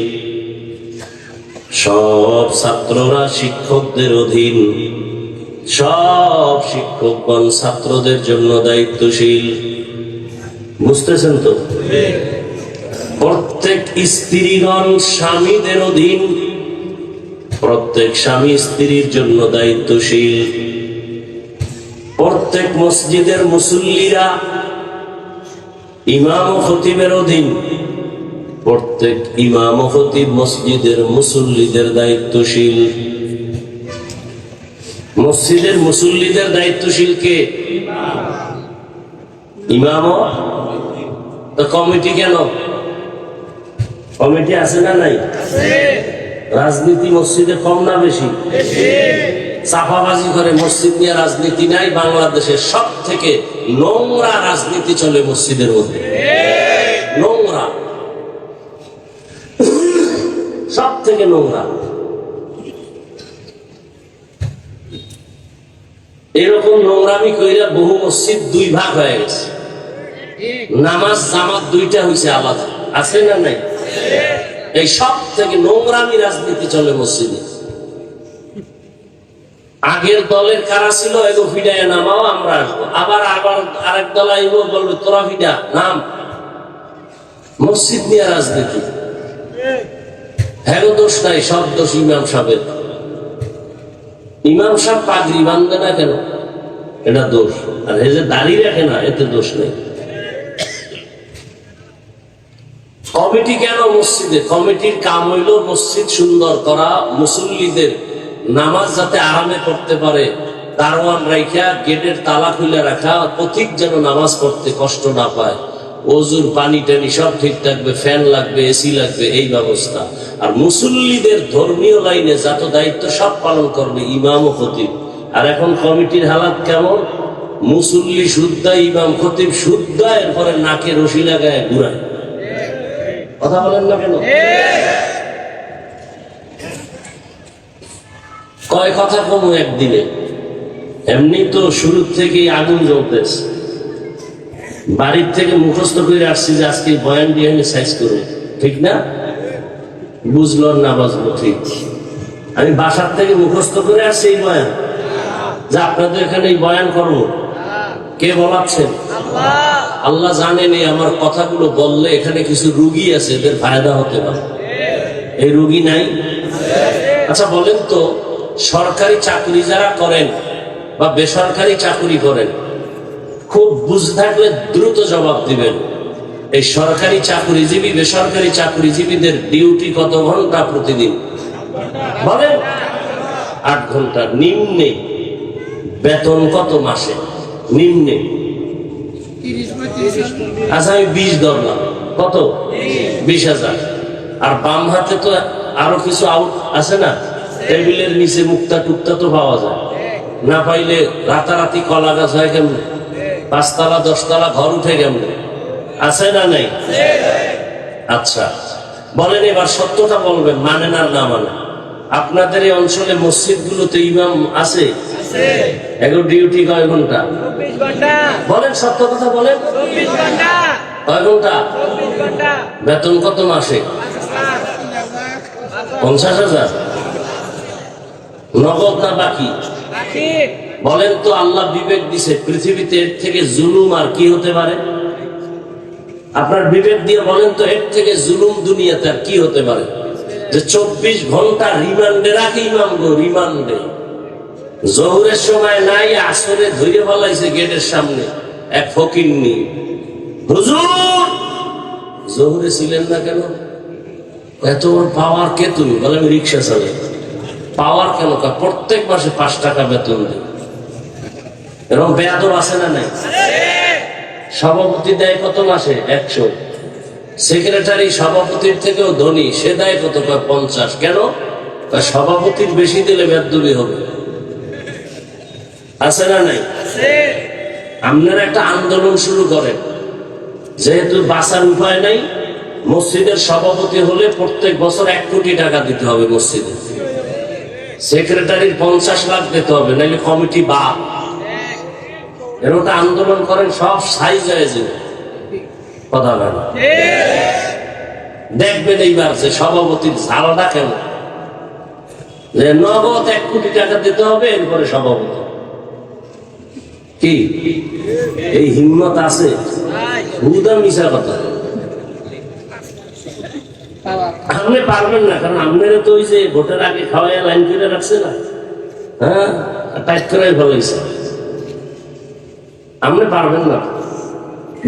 সব ছাত্ররা শিক্ষকদের অধীন, সব শিক্ষকগণ ছাত্রদের জন্য দায়িত্বশীল। বুঝতেছেন তো? প্রত্যেক স্ত্রীগণ স্বামীদের অধীন, প্রত্যেক স্বামী স্ত্রীর জন্য দায়িত্বশীল। প্রত্যেক মসজিদের মুসল্লিরা ইমাম ও খতিবের অধীন, প্রত্যেক ইমাম ও খতিব মসজিদের মুসল্লিদের দায়িত্বশীল। মসজিদের মুসল্লিদের দায়িত্বশীল কে? ইমাম। কমিটি কেন? কমিটি আছে না নাই? রাজনীতি মসজিদে কম না বেশি? চাপাবাজি করে মসজিদ নিয়ে রাজনীতি নাই। বাংলাদেশের সব থেকে নোংরা রাজনীতি চলে মসজিদের মধ্যে, নোংরা, সব থেকে নোংরা। এরকম নোংরামি কইরা বহু মসজিদ 2 ভাগ হয়ে গেছে। নামাজ জামাত 2টা হয়েছে আলাদা, আছে না নাই? এই সব থেকে নোংরামি রাজনীতি চলে মসজিদে। আগের দলের কারা ছিল, এগো ফিডায় নামাও, আমরা আসবো। আবার আরেক দল আইব, বলবে তোরা ফিডা নাম। মসজিদ নিয়ে রাজনীতি। হ্যাঁ, দোষ নাই, সব দোষ ইমাম সাহেবের। ইমাম সাহেব পাগড়ি বাঁধবে না কেন? এটা দোষ। আর এই যে দাঁড়িয়ে রাখে না, এতে দোষ নেই। কমিটি কেন মসজিদে? কমিটির কাম হইল মসজিদ সুন্দর করা, মুসল্লিদের নামাজ যাতে আরামে করতে পারে দারোয়ান রাইখা গেটের তালা খুলে রাখা, পথিক যেন নামাজ পড়তে কষ্ট না পায়, ওজুর পানি টানি সব ঠিক থাকবে, ফ্যান লাগবে, এসি লাগবে, এই ব্যবস্থা। আর মুসল্লিদের ধর্মীয় লাইনে যত দায়িত্ব সব পালন করবে ইমাম ও খতিব। আর এখন কমিটির হালাত কেমন? মুসল্লি শুদ্ধা, ইমাম খতিব শুদ্ধা, এরপরে নাকে রশি লাগায় ঘুরায়। কথা বলেন না কেন? কয় কথা কমু একদিনে? এমনি তো শুরু থেকেই আগুন জ্বলতেছে। বাড়ির থেকে মুখস্থ করে আসছি যে আজকে বয়ান দিয়ে আমি সাইজ করবো, ঠিক না? বুঝলো না বাজলো ঠিক। আমি বাসার থেকে মুখস্থ করে আসছি এই বয়ান, যে আপনাদের এখানে এই বয়ান করবো। কে বলাচ্ছেন? আল্লাহ জানেন এই আমার কথাগুলো বললে এখানে কিছু রুগী আছে, এদের ফায়দা হতে পারে। এই রুগী নাই? আচ্ছা বলেন তো, সরকারি চাকরি যারা করেন বা বেসরকারি চাকরি করেন, খুব বুঝ থাকলে দ্রুত জবাব দিবেন। এই সরকারি চাকরিজীবী বেসরকারি চাকরিজীবীদের ডিউটি কত ঘন্টা প্রতিদিন? বলেন। 8 ঘন্টা। নিম্নে বেতন কত মাসে? নিম্নে আচ্ছা আমি 20 ধরলাম, কত? 20,000। আর বাম হাতে তো আরো কিছু আউট আছে না? টেবিলের নিচে মুক্তা টুক্তা তো পাওয়া যায়, না পাইলে রাতারাতি কলা গাছ হয় কেমনে? 5 তলা 10 তলা ঘর উঠে কেমনে? আছে না নাই? আচ্ছা বলেন, এবার সত্যটা বলবেন, মানেন আর না মানে। আপনাদের এই অঞ্চলে মসজিদ গুলোতে ইমাম আছে? এখন ডিউটি কয় ঘন্টা? বলেন, সত্য কথা বলেন। কয় ঘন্টা? বেতন কত মাসে? 50,000। নগদ না বাকি? বলেন তো, আল্লাহ বিবেক দিছে, পৃথিবীতে এর থেকে জুলুম আর কি হতে পারে? আপনার বিবেক দিয়ে বলেন তো, এর থেকে জুলুম দুনিয়াতে আর কি হতে পারে? যে 24 ঘন্টা রিমান্ডে রাখে ইমাম গো, রিমান্ডে। জোহরের সময় নাই, আসরে ধরে ফেলাইছে গেটের সামনে এক ফকিন্নি। হুজুর জোহরে ছিলেন না কেন? এত পাওয়ার কে তুমি? বলে আমি রিক্সা চালাই। পাওয়ার কেন? প্রত্যেক মাসে 5 টাকা বেতন দেয়। এরকম বেয়াদব আছে না নাই? সভাপতি দেয় কত মাসে? 100। সেক্রেটারি সভাপতির থেকেও ধনী, সে দেয় কত? 50। কেন? সভাপতির বেশি দিলে বেয়াদবি হবে। আছে না নাই? আপনারা একটা আন্দোলন শুরু করেন, যেহেতু বাঁচার উপায় নাই, মসজিদের সভাপতি হলে প্রত্যেক বছর 1 কোটি টাকা দিতে হবে মসজিদে। সেক্রেটারির 50 লাখ দিতে হবে, নাইলে কমিটি বাদ। এরকম আন্দোলন করেন, সব সাইজ হয়ে যাবে। কথা বলেন। দেখবেন এইবার যে সভাপতির ঝালটা কেমন, যে নগদ 1 কোটি টাকা দিতে হবে, এরপরে সভাপতি। কি এই হিম্মত আছে? হুদা মিশা কথা। আপনি পারবেন না, কারণ আপনারা তো ওই যে ভোটের আগে খাওয়াইয়া লাইন করে রাখছে না, হ্যাঁ, টাইট করে ফেলাইছে। আপনি পারবেন না।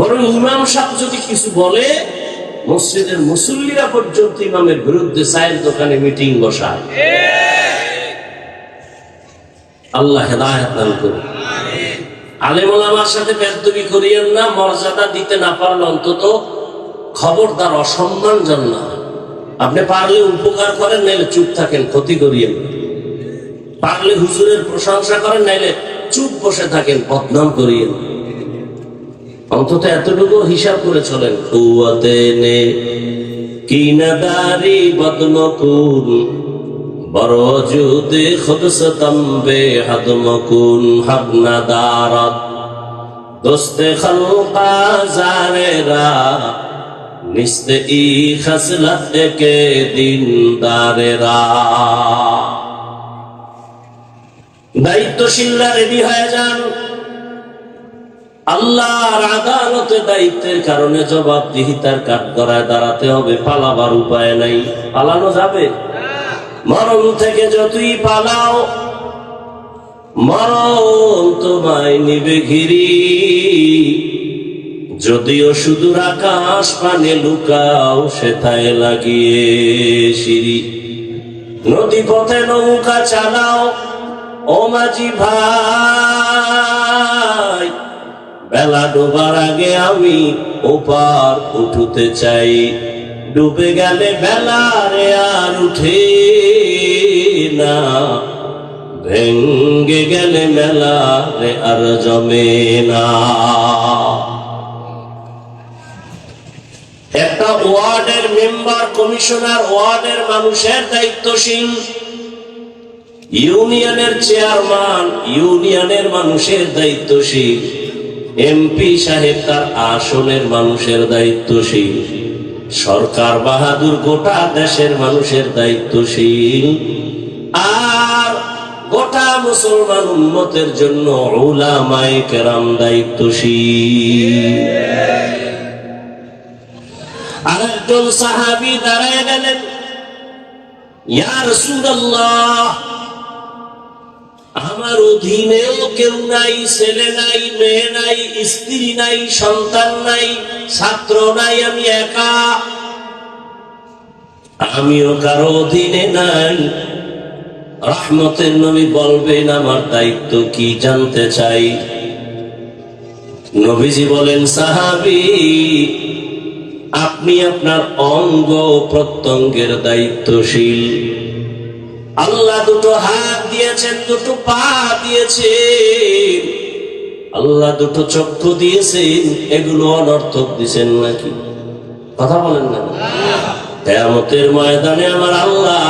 বরং ইমাম সাহেব যদি কিছু বলে, মসজিদের মুসল্লিরা পর্যন্ত ইমামের বিরুদ্ধে চায়ের দোকানে মিটিং বসায়। আল্লাহ হেদায়েত দান করুন। আলেম ওলামার সাথে বেয়াদবি করিয়েন না। মর্যাদা দিতে না পারলে অন্তত খবরদার অসম্মান যেন না হয়। আপনি পারলে উপকার করেন, নাইলে চুপ থাকেন, ক্ষতি করিয়েন। পারলে হুজুরের প্রশংসা করেন, নাইলে চুপ বসে থাকেন, বদনাম করিয়েন। অন্তত এতটুকু হিসাব করে চলেন। কুয়াতে নে কিনাদারি বদনকুন বরজুদে খুদসতম্বে হাদমকুন হাবনাদারাত দোস্তে খলকা জারেরা নিস্তে ই খসলত কে দিনদারেরা। দায়িত্বশীলরা রেডি হয়ে যান। আল্লাহর আদালতে দায়িত্বের কারণে জবাবদিহিতার কাঠগড়ায় দাঁড়াতে হবে। পালাবার উপায় নাই। পালানো যাবে? মরণ থেকে যতই পালাও, মরণ তোমায় নিবে ঘিরি। যদিও সুদূর আকাশ পানে লুকাও, সেথায় লাগিয়ে সিঁড়ি। নদী পথে নৌকা চালাও, ও মাঝি ভাই, বেলা ডোবার আগে আমি ওপার উঠতে চাই, ডুবে গেলে বেলা রে আর উঠে না, ভেঙ্গে গেলে মেলা রে আর জমে না। একটা ওয়ার্ডের মেম্বার, কমিশনার, ওয়ার্ডের মানুষের দায়িত্বশীল, ইউনিয়নের চেয়ারম্যান ইউনিয়নের মানুষের দায়িত্বশীল, এমপি সাহেব তার আসনের মানুষের দায়িত্বশীল, সরকার বাহাদুর গোটা দেশের মানুষের দায়িত্বশীল, আর গোটা মুসলমান উম্মতের জন্য উলামায়ে কেরাম দায়িত্বশীল। আরেকজন সাহাবী দাঁড়ায় গেলেন, ইয়া রাসূলুল্লাহ, আমার অধীনেও কেউ নাই, ছেলে নাই, মেয়ে নাই, স্ত্রী নাই, সন্তান নাই, ছাত্র নাই, আমি একা, আমিও কারো অধীনে নাই। রহমতের নবী বলবেন আমার দায়িত্ব কি জানতে চাই। নবীজি বলেন, সাহাবী, আপনি আপনার অঙ্গ প্রত্যঙ্গের দায়িত্বশীল। আল্লাহ দুটো হাত দিয়েছেন, দুটো পা দিয়েছেন, আল্লাহ দুটো চক্ষু দিয়েছেন, এগুলো অনর্থক দিয়েছেন নাকি? কথা বলেন না? কিয়ামতের ময়দানে আমার আল্লাহ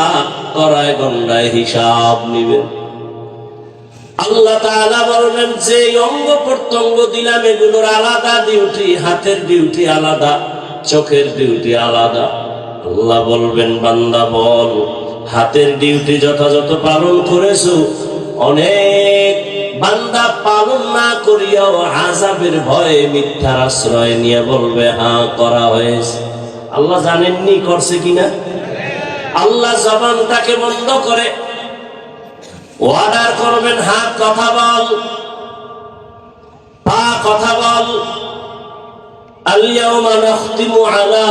করায় গন্ডায় হিসাব নিবেন। আল্লাহ তাআলা বলবেন, যে অঙ্গ প্রত্যঙ্গ দিলাম এগুলোর আলাদা ডিউটি, হাতের ডিউটি আলাদা, চোখের ডিউটি আলাদা। আল্লাহ বলবেন, বান্দা বল, হাতের ডিউটি যথাযথ পালন করেছো? অনেক বান্দা পালন না করিয়াও আযাবের ভয়ে মিথ্যার আশ্রয় নিয়ে বলবে হ্যাঁ করা হয়েছে। আল্লাহ জানেননি করছে কিনা? আল্লাহ জবানটাকে বন্ধ করে অর্ডার করবেন, হাত কথা বল, পা কথা বল। আল-ইয়াওমা নাখতিমু আলা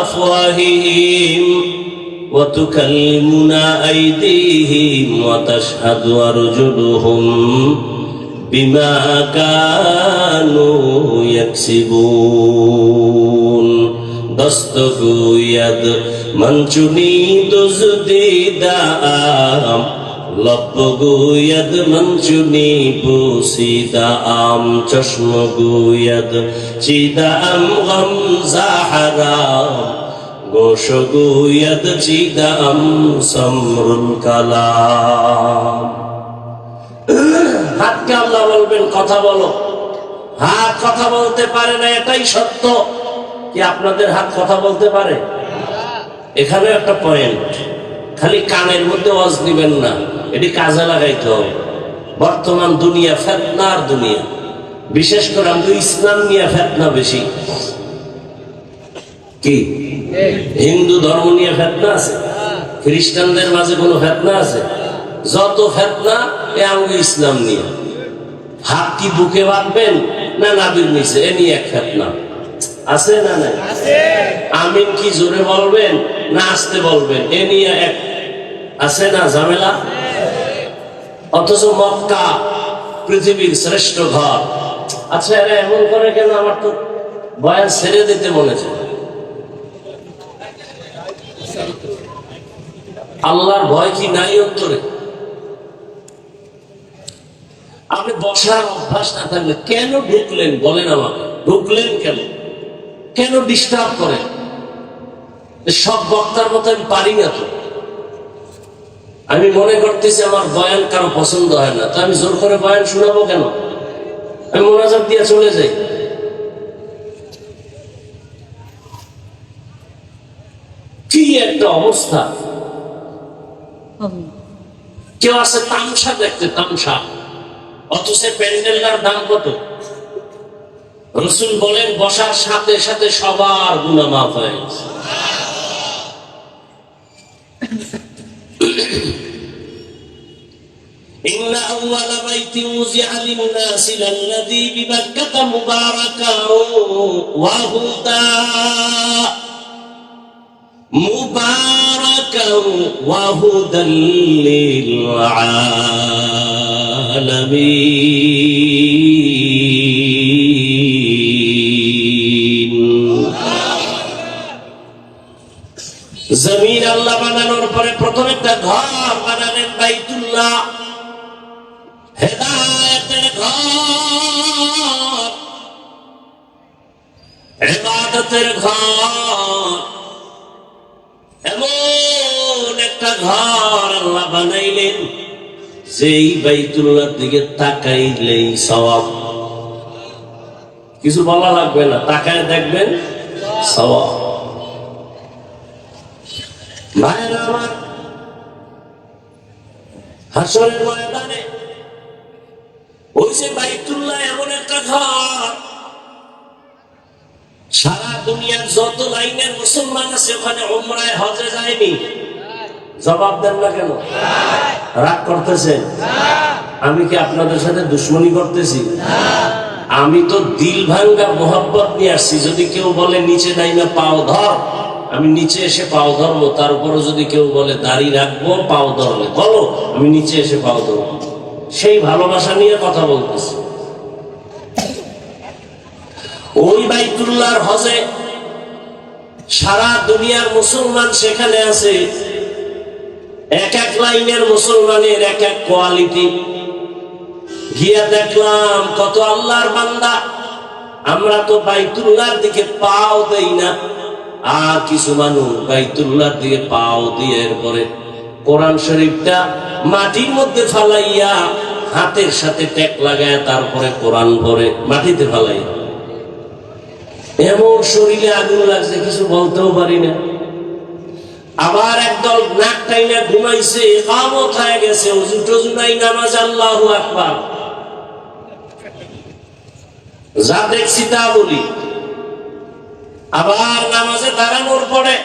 আফওয়াহিহিম ওয়া তুকাল্লিমুনা আইদিহিম ওয়া তাশহাদু আরজুলুহুম বিমা কানু ইয়াকসিবুন। দস্তগুয়াদ মঞ্চুনি দুজদিদাম, লব্বগুয়াদ মঞ্চুনি বুসিদাম, চশমগুয়াদ চিদাম গমজাহারাম, গোশগুয়াদ চিদাম সমরুল কালাম। হাতকে আল্লাহ বলবেন কথা বলো। হাত কথা বলতে পারে না, এটাই সত্য। কি আপনাদের হাত কথা বলতে পারে? এখানে একটা পয়েন্ট, খালি কানের মধ্যে ওয়াজ দিবেন না, এটি কাজে লাগাইতে হবে। বর্তমান দুনিয়া ফিতনার দুনিয়া, বিশেষ করে আমাদের ইসলাম নিয়ে ফিতনা বেশি। কি হিন্দু ধর্ম নিয়ে ফিতনা আছে? খ্রিস্টানদের মাঝে কোনো ফিতনা আছে? যত ফিতনা এ আমাদের ইসলাম নিয়ে। হাত কি বুকে বাঁধবেন না নাভির নিচে, এ নিয়ে এক ফিতনা আছে না নাই? আমিন কি জোরে বলবেন না আস্তে বলবেন, এ নিয়ে এক আছে না ঝামেলা? অথচ মক্কা পৃথিবীর শ্রেষ্ঠ ঘর। আচ্ছা এরা এমন করে কেন? আমার তো বয়ান ছেড়ে দিতে মনে চায়। আল্লাহর ভয় কি নাই অন্তরে? আপনি বসার অভ্যাস না থাকলে কেন ঢুকলেন বলেন আমাকে? ঢুকলেন কেন? কেন ডিস্টার্ব করেন? সব বক্তার মতো আমি পারি না তো। আমি মনে করতেছি আমার বয়ান কারো পছন্দ হয় না, তো আমি জোর করে বয়ান শোনাবো কেন? আমি মোনাজাত দিয়ে চলে যাই। কি একটা অবস্থা! কেউ আছে তামসা দেখতে, তামসা, অথচ প্যান্ডেলটার দাম কত? রাসূল বলেন বসার সাথে সাথে সবার গুনাহ মাফ হয়ে গেছে। ইন্না আউওয়ালা বাইতিন উযিআ লিন-নাসি লাল্লাযী বিবাক্কাতা মুবারাকান ওয়া হুদা, মুবারাকান ওয়া হুদাল লিল-আলামিন। আলামিন। জমিন আল্লাহ বানানোর পরে প্রথম একটা ঘর বানালেন বাইতুল্লাহ, হেদায়েতের ঘর, ইবাদতের ঘর। এমন একটা ঘর আল্লাহ বানাইলেন যেই বাইতুল্লাহর দিকে তাকাইলেই সওয়াব। কিছু বলা লাগবে না, তাকায় দেখবেন সওয়াব। ভাইরা আমার, হাশরের ময়দানে ওই যে বাইতুল্লাহ এমন একটা ঘর, সারা দুনিয়ার যত লাইনের মুসলমান আছে ওখানে উমরায় হজে যায়নি। জবাব দেন না কেন? রাগ করতেছেন? আমি কি আপনাদের সাথে দুশ্মনী করতেছি? আমি তো দিল ভাঙ্গা মোহাব্বত নিয়ে আসছি। যদি কেউ বলে নিচে নাই না পাও ধর, আমি নিচে এসে পাও ধরবো। তারপরে যদি কেউ বলে দাড়ি রাখবো পাও ধরলে বলো, আমি নিচে এসে পাও ধরবো। সেই ভালোবাসা নিয়ে কথা বলতেছি। ওই বাইতুল্লাহর হজে সারা দুনিয়ার মুসলমান সেখানে আছে। এক এক লাইনের মুসলমানের এক এক কোয়ালিটি। গিয়া দেখলাম কত আল্লাহর বান্দা, আমরা তো বাইতুল্লাহর দিকে পাও দেই না, আর কিছু মানুষ বাইতুল্লাহর দিকে পাও দিয়ে এরপরে কোরআন শরীফটা মাটির মধ্যে ফালাইয়া হাতের সাথে টেক লাগায় তারপরে কোরআন পড়ে মাটিতে ফালাইয়া। এমন শরীরে আগুন লাগছে কিছু বলতেও পারি না। আবার একদল নাক টাইনা ঘুমাইছে, ইকামত হয়ে গেছে, ওযু টযু নাই, নামাজ আল্লাহু আকবার। যা দেখছি তা বলি। আবার নামাজে দাঁড়ানোর পরে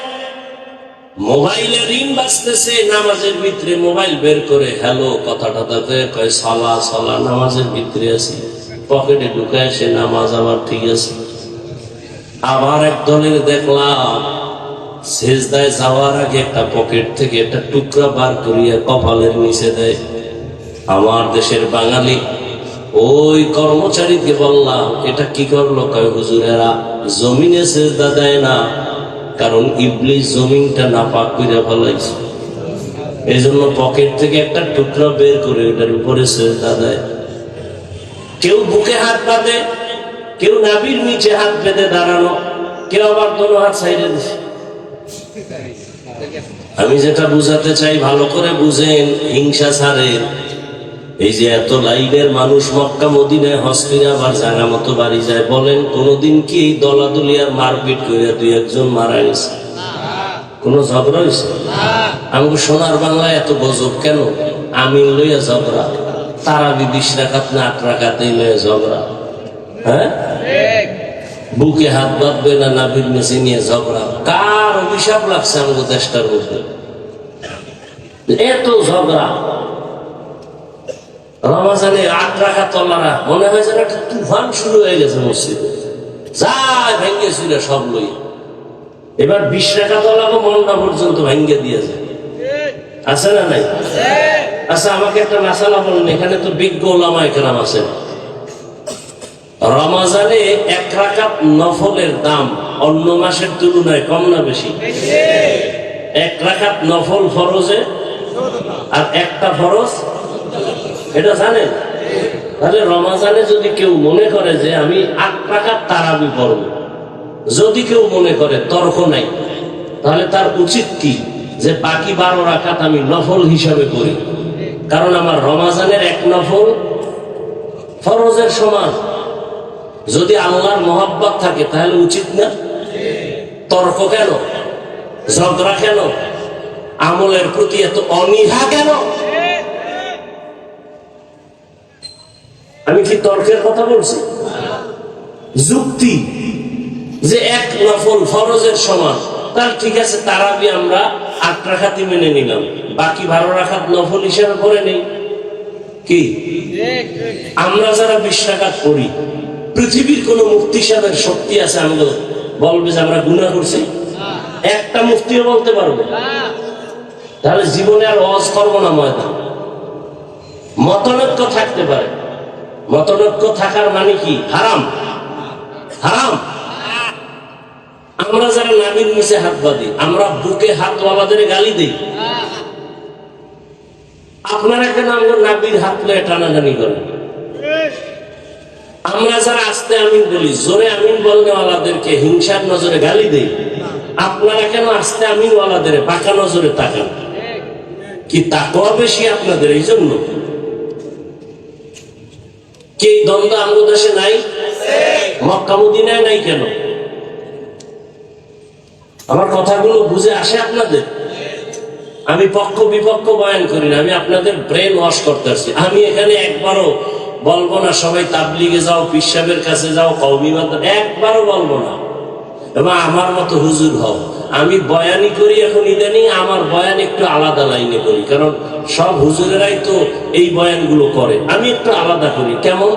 মোবাইলে রিং বাজতেছে, নামাজের ভিতরে মোবাইল বের করে হ্যালো কথা টথাতে কয় সালা সালা, নামাজের ভিতরে আছি, পকেটে ঢুকায় সে নামাজ আবার ঠিক আছে। আবার এক দলের দেখলাম সেজদায় যাওয়ার আগে একটা পকেট থেকে একটা টুকরা বার করিয়া কপালের নিচে দেয়। আমার দেশের বাঙালি ওই কর্মচারীকে বললাম এটা কি করলো? কয় হুজুরেরা জমিনে সেজদা দেয় না, কারণ ইবলিস জমিনটা নাপাক কইরা ফেলাইছে, এই জন্য পকেট থেকে একটা টুকরা বের করে ওটার উপরে সেজদা দেয়। কেউ বুকে হাত বাঁধে, কেউ নাভির নিচে হাত বেঁধে দাঁড়ানো, কেউ আবার দোনো হাত সাইডে দিছে। আমি যেটা বুঝাতে চাই ভালো করে বুঝেন, হিংসা ছাড়েন। এই যে এত লাইনের মানুষ মক্কা মদিনায় হজ করে আবার জায়গা মতো বাড়ি যায়, বলেন কোনদিন কি এই দলাদলি আর মারপিট করে দুই একজন মারা গেছে? কোন ঝগড়া হয়েছে? আমাকে সোনার বাংলায় এত গজব কেন? আমিন লইয়া ঝগড়া, তারাবি 20 রাকাত না 8 রাকাতেই লইয়া ঝগড়া। হ্যাঁ, বুকে হাত বাঁধবে না নাভির নিচে নিয়ে ঝগড়া। কার অভিশাপ লাগছে আমাদের দেশটার মধ্যে? এত ঝগড়া। রমজানে 8 রাকাত তোলারা মনে হয় যেন একটা তুফান শুরু হয়ে গেছে মসজিদে, যাই ভেঙ্গে ছিল সব লই। এবার 20 রাকাত তোলাকে মনটা পর্যন্ত ভেঙ্গে দিয়েছে, আছে না নাই? আচ্ছা আমাকে একটা মাসালা বলেন, এখানে তো বিজ্ঞ ওলামায়ে কেরাম আছেন, রমজানে 1 রাকাত নফলের দাম অন্য মাসের তুলনায় কম না বেশি? 1 রাকাত নফল ফরজে আর একটা ফরজ, এটা জানেন? তাহলে রমজানে যদি কেউ মনে করে যে আমি 8 রাকাত তারাবি পড়ব, যদি কেউ মনে করে, তর্ক নাই, তাহলে তার উচিত কি যে বাকি 12 রাকাত আমি নফল হিসাবে করি, কারণ আমার রমজানের 1 নফল ফরজের সমান। যদি আল্লাহর মহব্বত থাকে তাহলে উচিত না? তর্ক কেন? ঝগড়া কেন? আমলের প্রতি এত অনীহা কেন? আমি কি তর্কের কথা বলছি? যুক্তি যে 1 নফল ফরজের সমান, তাহলে ঠিক আছে তারাবি আমরা 8 রাকাতই মেনে নিলাম, বাকি 12 রাকাত নফল হিসাবে করে নেই। কি আমরা যারা 20 রাকাত পড়ি, পৃথিবীর কোন মুফতি সাহেবের শক্তি আছে আমাদের বলবে যে আমরা গুনাহ করছি? একটা মুফতিও বলতে পারবে? তাহলে জীবনে আর ওয়াজ করবো না ময়দান। মতনৈক্য থাকতে পারে, মতনৈক্য থাকার মানে কি? হারাম, হারাম। আমরা যারা নাবির নিচে হাত বাঁধি, আমরা বুকে হাতওয়ালাদের গালি দিই, আপনারা কেন আমরা নাবির হাত লয়ে টানাটানি করেন? আমরা যারা আস্তে আমিন বলি, জোরে আমিন বলনেওয়ালাদেরকে হিংসার নজরে গালি দেই, আপনারা কেন আস্তে আমিন ওয়ালাদের বাঁকা নজরে তাকান? কি তাকওয়া বেশি আপনাদের? এই জন্য কি দ্বন্দ্ব আমাদের দেশে নাই? মক্কা মদিনায় নাই কেন? আমার কথাগুলো বুঝে আসে আপনাদের? আমি পক্ষ বিপক্ষ বয়ান করি না, আমি আপনাদের ব্রেন ওয়াশ করতে আসছি। আমি এখানে একবারও বলবো না সবাই তাবলিগে যাও, পীর সাহেবের কাছে যাও, কওমি মাদ্রাসা, একবারও বলবো না। এবং আমার মতো হুজুর হও। আমি বয়ানি করি এখন ইদানিং, আমার বয়ান একটু আলাদা লাইনে করি, কারণ সব হুজুরেরাই তো এই বয়ানগুলো করে। আমি একটু আলাদা করি। কেমন?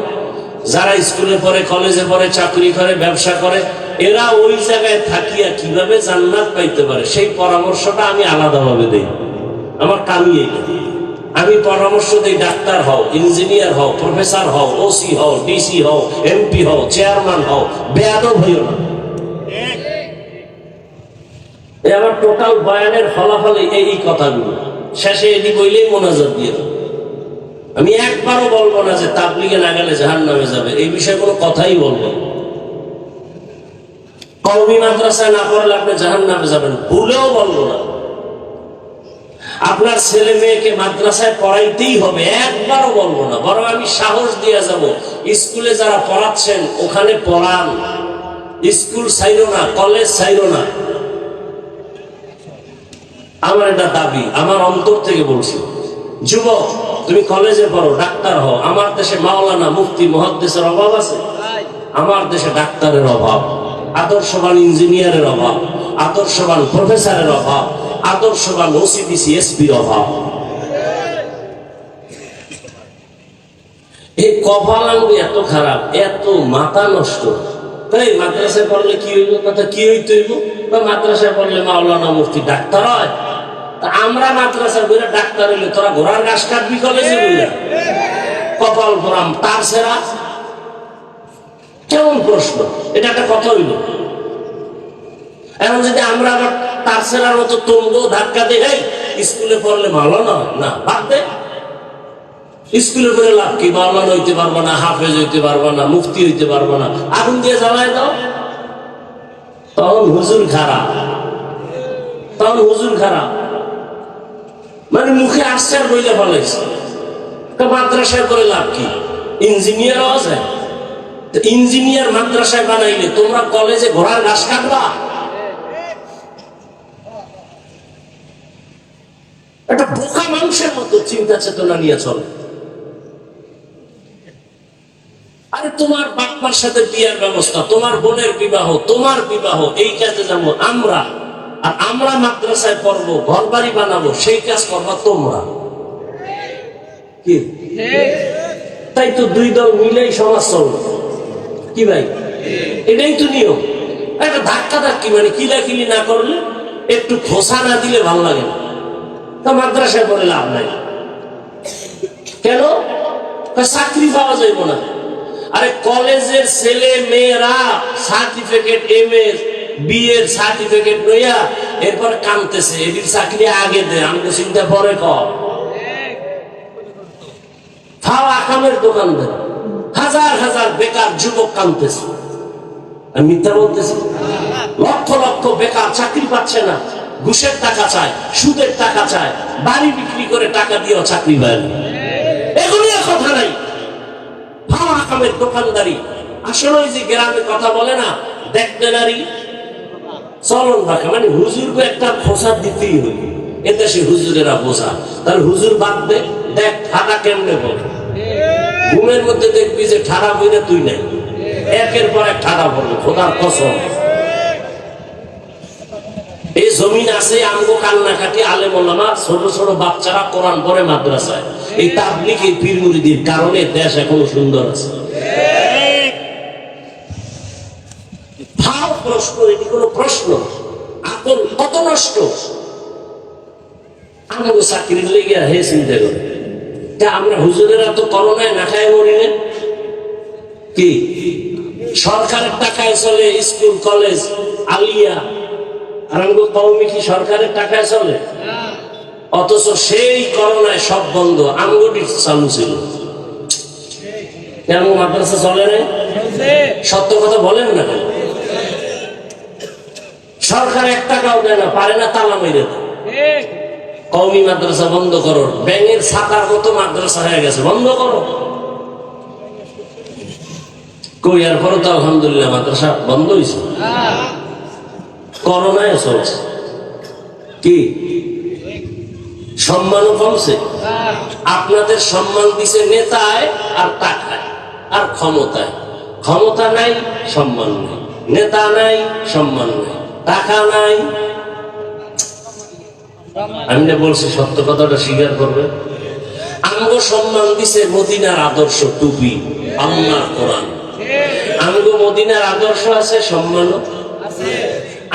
যারা স্কুলে পড়ে, কলেজে পড়ে, চাকরি করে, ব্যবসা করে, এরা ওই জায়গায় থাকিয়া কিভাবে জান্নাত পাইতে পারে সেই পরামর্শটা আমি আলাদাভাবে দেই। আমার কামি এইটা। আমি পরামর্শ দিই, ডাক্তার হও, ইঞ্জিনিয়ার হও, প্রফেসর হও, ওসি হও, ডিসি হও, এমপি হও, চেয়ারম্যান হও, বেয়াদব হইও না। আমার টোটাল বয়ানের ফলাফল এই কথাগুলো। শেষে এদি বইলেই মোনাজাত দিয়ে দেব। আমি একবারও বলবো না যে তাবলিগে না গেলে জাহান্নামে যাবে, এই বিষয়ে কোনো কথাই বলবো না। কওমি মাদ্রাসায় না পড়লে আপনি জাহান্নামে যাবেন, ভুলেও বলবো না। আপনার ছেলে মেয়েকে মাদ্রাসায় পড়াইতেই হবে, একবারও বলবো না। বরং আমি সাহস দিয়ে যাব, স্কুলে যারা পড়াচ্ছেন ওখানে পড়ান, স্কুল ছাইরো না, কলেজ ছাইরো না। আমার এটা দাবি, আমার অন্তর থেকে বলছি। যুবক, তুমি কলেজে পড়ো, ডাক্তার হও। আমার দেশে মাওলানা, মুফতি, মুহাদ্দিসের অভাব আছে? আমার দেশে ডাক্তারের অভাব, আদর্শবান ইঞ্জিনিয়ারের অভাব, আদর্শবান প্রফেসরের অভাব, আদর্শবান ওসিডিসি এসপির অভাব। এই কপাল আঙ্গুলি এত খারাপ, এত মাথা নষ্ট। তাই মাদ্রাসায় পড়লে কি হইব? কথা কি হইতে হইব? মাদ্রাসায় পড়লে মাওলানা, মুফতি, ডাক্তার হয়। আমরা মাদ্রাসা বইরা ডাক্তার হইলে তোরা ঘোড়ার ঘাস কাটবি কলেজে বইরা? কপাল পোড়াম তার সেরা। কেমন প্রশ্ন এটা? একটা কথা হইল। এখন যদি আমরা আবার তার সেরার মতো তঙ্গ ধাক্কা দেই, স্কুলে পড়লে মাওলানা হয় না, বাদ দে। স্কুলে পড়ে লাভ কি? মাওলানা হইতে পারবো না, হাফেজ হইতে পারবো না, মুফতি হইতে পারবো না, আগুন দিয়ে জ্বালায় দাও। তখন হুজুর খারাপ, তখন হুজুর খারাপ। মানে মুখে আশ্চর্য বইলে ফেলাইছে। মাদ্রাসায় করে লাভ কি? ইঞ্জিনিয়ার হওয়া যায়? ইঞ্জিনিয়ার মাদ্রাসায় বানাইলে তোমরা কলেজে ঘোড়ার ঘাস কাটবা? একটা বোকা মানুষের মতো চিন্তা চেতনা নিয়ে চলে। আরে তোমার বাপমার সাথে বিয়ের ব্যবস্থা, তোমার বোনের বিবাহ, তোমার বিবাহ, এই কাজে যাবো আমরা। আর আমরা মাদ্রাসায় পড়বো, ঘর বাড়ি বানাবো, সেই কাজ করবা তোমরা। কি তাই তো দুই দল মিলেই সমাজ চলবে। কি ভাই? এটাই তো নিয়ম। একটা ধাক্কা ধাক্কি, মানে কিলাকিলি না করলে, একটু খোসা না দিলে ভালো লাগে না। তা মাদ্রাসায় পড়ে লাভ নাই কেন? চাকরি পাওয়া যাইব না। আরে কলেজের ছেলে মেয়েরা সার্টিফিকেট, এমএ, বিএর সার্টিফিকেট লইয়া এরপর কামতেছে, এটির চাকরি আগে দে, আমি তো চিন্তা পরে কর। ফাওয়া কামের দোকানদার, হাজার হাজার বেকার যুবক কামতেছে। আমি মিথ্যা বলতেছি? লক্ষ লক্ষ বেকার চাকরি পাচ্ছে না, ঘুষের টাকা চায়, সুদের টাকা চায়, বাড়ি বিক্রি করে টাকা দিয়েও চাকরি পায় না। এগুলো কথা নাই। ফাওয়া কামের দোকানদারি। আসলে ওই যে গ্রামে কথা বলে না, দেখতে নারী চলন রাখা, মানে হুজুরকে একটা খোসা দিতেই হইল। এদেশে হুজুরেরা বোঝা, তাহলে হুজুর বাদ দে, দেখ ঠাডা কেমনে বলে। ঘুমের মধ্যে দেখবি যে ঠাডা বইলে তুই নাই, একের পর এক ঠাডা পড়বে, খোদার কসম। এই জমিন আছে আমগো কান্নাকাটি আলেম ওলামা, ছোট ছোট বাচ্চারা কোরআন পড়ে মাদ্রাসায়। এই তাবলিগ, এই পীর মুরিদির কারণে দেশ এখনো সুন্দর আছে। প্রশ্ন, এটি কোন প্রশ্ন? আপন কত নষ্ট। আমাকে চাকরির লেগে হে চিন্তা করে আমরা হুজুরেরা তো করোনায় না খায় মরি না কি? সরকারের টাকায় চলে স্কুল কলেজ আলিয়া, আর আমগো কওমি কি সরকারের টাকায় চলে? অথচ সেই করোনায় সব বন্ধ, আমগোটি চালু ছিল। কেন মাদ্রাসা চলে না? সত্য কথা বলেন না কেন? সরকার 1 টাকাও দেয় না, পারে না, তালা মেরে দেয়। কওমি মাদ্রাসা বন্ধ করো, ব্যাঙের ছাতার মতো মাদ্রাসা হয়ে গেছে, বন্ধ করো। কই আর পরে তো আলহামদুলিল্লাহ মাদ্রাসা বন্ধ হয়েছে, করোনায় চলছে। কি সম্মানও কমছে? আপনাদের সম্মান দিছে নেতায় আর টাকায় আর ক্ষমতায়। ক্ষমতা নাই, সম্মান নাই, নেতা নাই, সম্মান নাই, টাকা নাই। আমি না বলছি সত্য কথাটা স্বীকার করবে। আমগো সম্মান দিছে মদিনার আদর্শ, টুপি, আল্লাহর কোরআন। আমগো মদিনার আদর্শ আছে, সম্মানও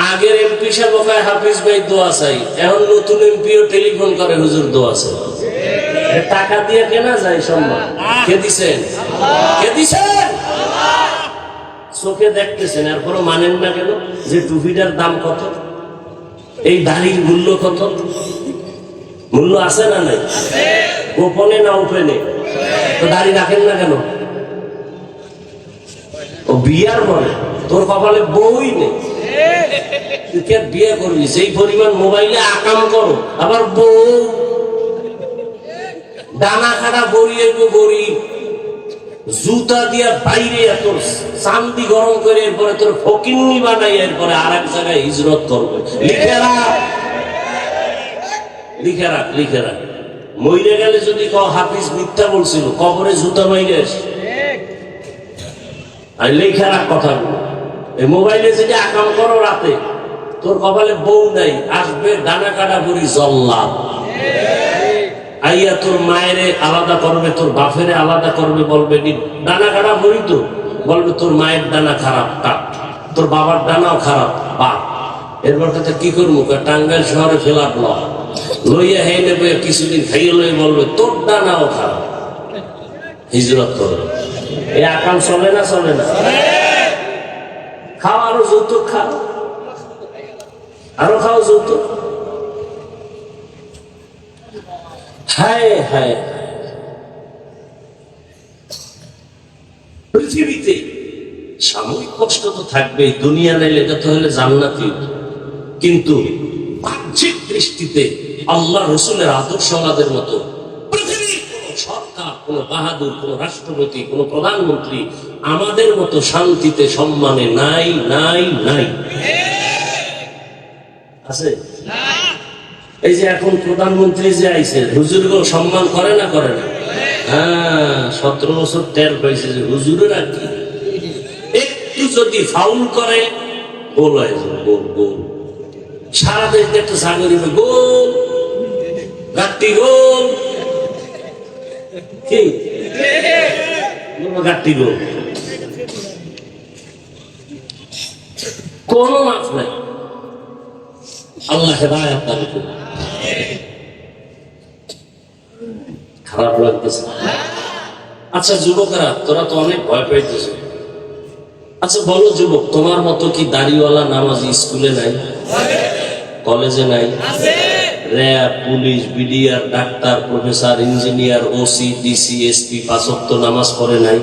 আগের এমপি সাহেব হাফিজ ভাই দোয়া চাই, এখন নতুন এমপিও টেলিফোন করে হুজুর দোয়া চাই। টাকা দিয়ে কেনা যায় সম্মান? কে দিছেন? কে দিছেন? চোখে দেখতেছেন, এরপরও মানেন না কেন? যে টুপিটার দাম কত, এই দাড়ির মূল্য কত? মূল্য আছে না নাই? গোপনে না ওপেনে? তো দাড়ি রাখেন না কেন? ও বিয়ার বলে, তোর কপালে বউই নেই, তুই কে বিয়ে করবি? সেই পরিমাণ মোবাইলে আকাম করো, আবার বউ ডানা খাটা বড়িয়ে বড়ি জুতা দিয়া বাইরে এত চান্দি গরম করে এরপরে তোর ফকিন্নি বানাই, এরপরে আর এক জায়গায় হিজরত করবে। লিখে রাখ, লিখে রাখ, লিখে রাখ। মইরে গেলে যদি কও হাফিজ মিথ্যা বলছিল, কবরে জুতা মাইরে আর লিখে রাখ কথাগুলো। এই মোবাইলে যদি আকাম করো রাতে, তোর কপালে বউ নাই, আসবে ডানা কাটা বুড়ি জল্লাদ, আইয়া তোর মায়ের আলাদা করবে, তোর বাপের আলাদা করবে, বলবে কি ডানা কাটা বুড়ি, তো বলবে তোর মায়ের ডানা খারাপ কাট, তোর বাবার ডানাও খারাপ বাপ। এরপর কথা কি করবো? টাঙ্গাইল শহরে ফেলাপ লইয়া হে নেবে, কিছুদিন খাইয়ে লই, বলবে তোর ডানাও খারাপ, হিজরত করবে। এই আকাম চলে না? চলে না? খাও, আরো যৌতুক খাও, আরো খাও যৌতুক। হায় হায়, পৃথিবীতে সাময়িক কষ্ট তো থাকবেই, দুনিয়া নাইলে এটা তো হলে জান্নাতি। কিন্তু বাহ্যিক দৃষ্টিতে আল্লাহ রসুলের আদর্শ আমাদের মতো পৃথিবীর কোন সরকার, কোন বাহাদুর, কোন রাষ্ট্রপতি, কোন প্রধানমন্ত্রী আমাদের মতো শান্তিতে সম্মানে নাই, নাই, নাই। আছে? এই যে এখন প্রধানমন্ত্রী যে আইছে, হুজুরগুলো সম্মান করে না? করে না? হ্যাঁ, 17 বছর টের পাইছে যে হুজুরেরা কি, একটু যদি ফাউল করে গোল হয়ে যাবে, গোল গোল। সারা দেশ একটু সাগরি গোল, গাট্টি গোল, কি গাট্টি গোল, কোন মাফ নাই। আল্লাহ হেদায়েত দান করুন। খারাপ লাগতেছে? আচ্ছা যুবকেরা, তোরা তো অনেক ভয় পাইতেছ। আচ্ছা বলো যুবক, তোমার মতো কি দাড়িওয়ালা নামাজি স্কুলে নাই, কলেজে নাই? RAB, police, BDR, doctor, professor, engineer, OC, DC, SP 5 ওয়াক্ত নামাজ পড়ে নাই?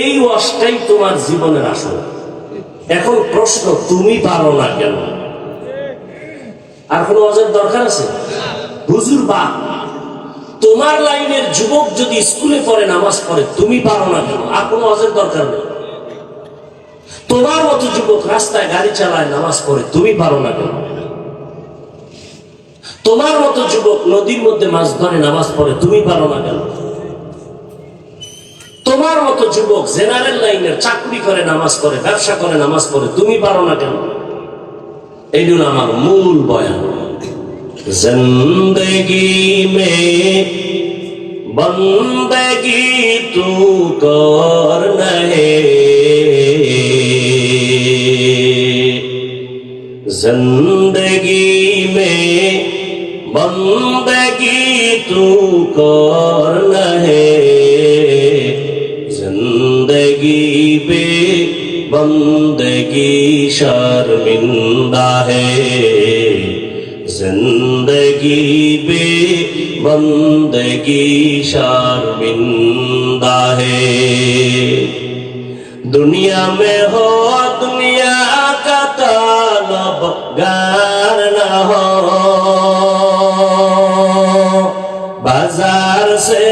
এই ওয়াজটাই তোমার জীবনের আসল। এখন প্রশ্ন, তুমি পারো না কেন? আর কোন ওয়াজের দরকার আছে? হুজুর বা তোমার লাইনের যুবক যদি স্কুলে পড়ে, নামাজ পড়ে, তুমি পারো না কেন? আর কোন ওয়াজের দরকার নেই। তোমার মতো যুবক রাস্তায় গাড়ি চালায়, নামাজ পড়ে, তুমি পারো না কেন? তোমার মতো যুবক নদীর মধ্যে মাছ ধরে, নামাজ পড়ে, তুমি পারো না কেন? তোমার মতো যুবক জেনারেল লাইনের চাকরি করে, নামাজ পড়ে, ব্যবসা করে, নামাজ পড়ে, তুমি পারো না কেন? এইগুলো আমার মূল বয়ান। জিন্দেগি মে বন্দেগি তু করনা হে, জিন্দেগি মে बंदगी तू करना है, जिंदगी पे बंदगी शर्मिंदा है, जिंदगी पे बंदगी शर्मिंदा है। दुनिया में हो दुनिया का तलबगार न हो, बाजार से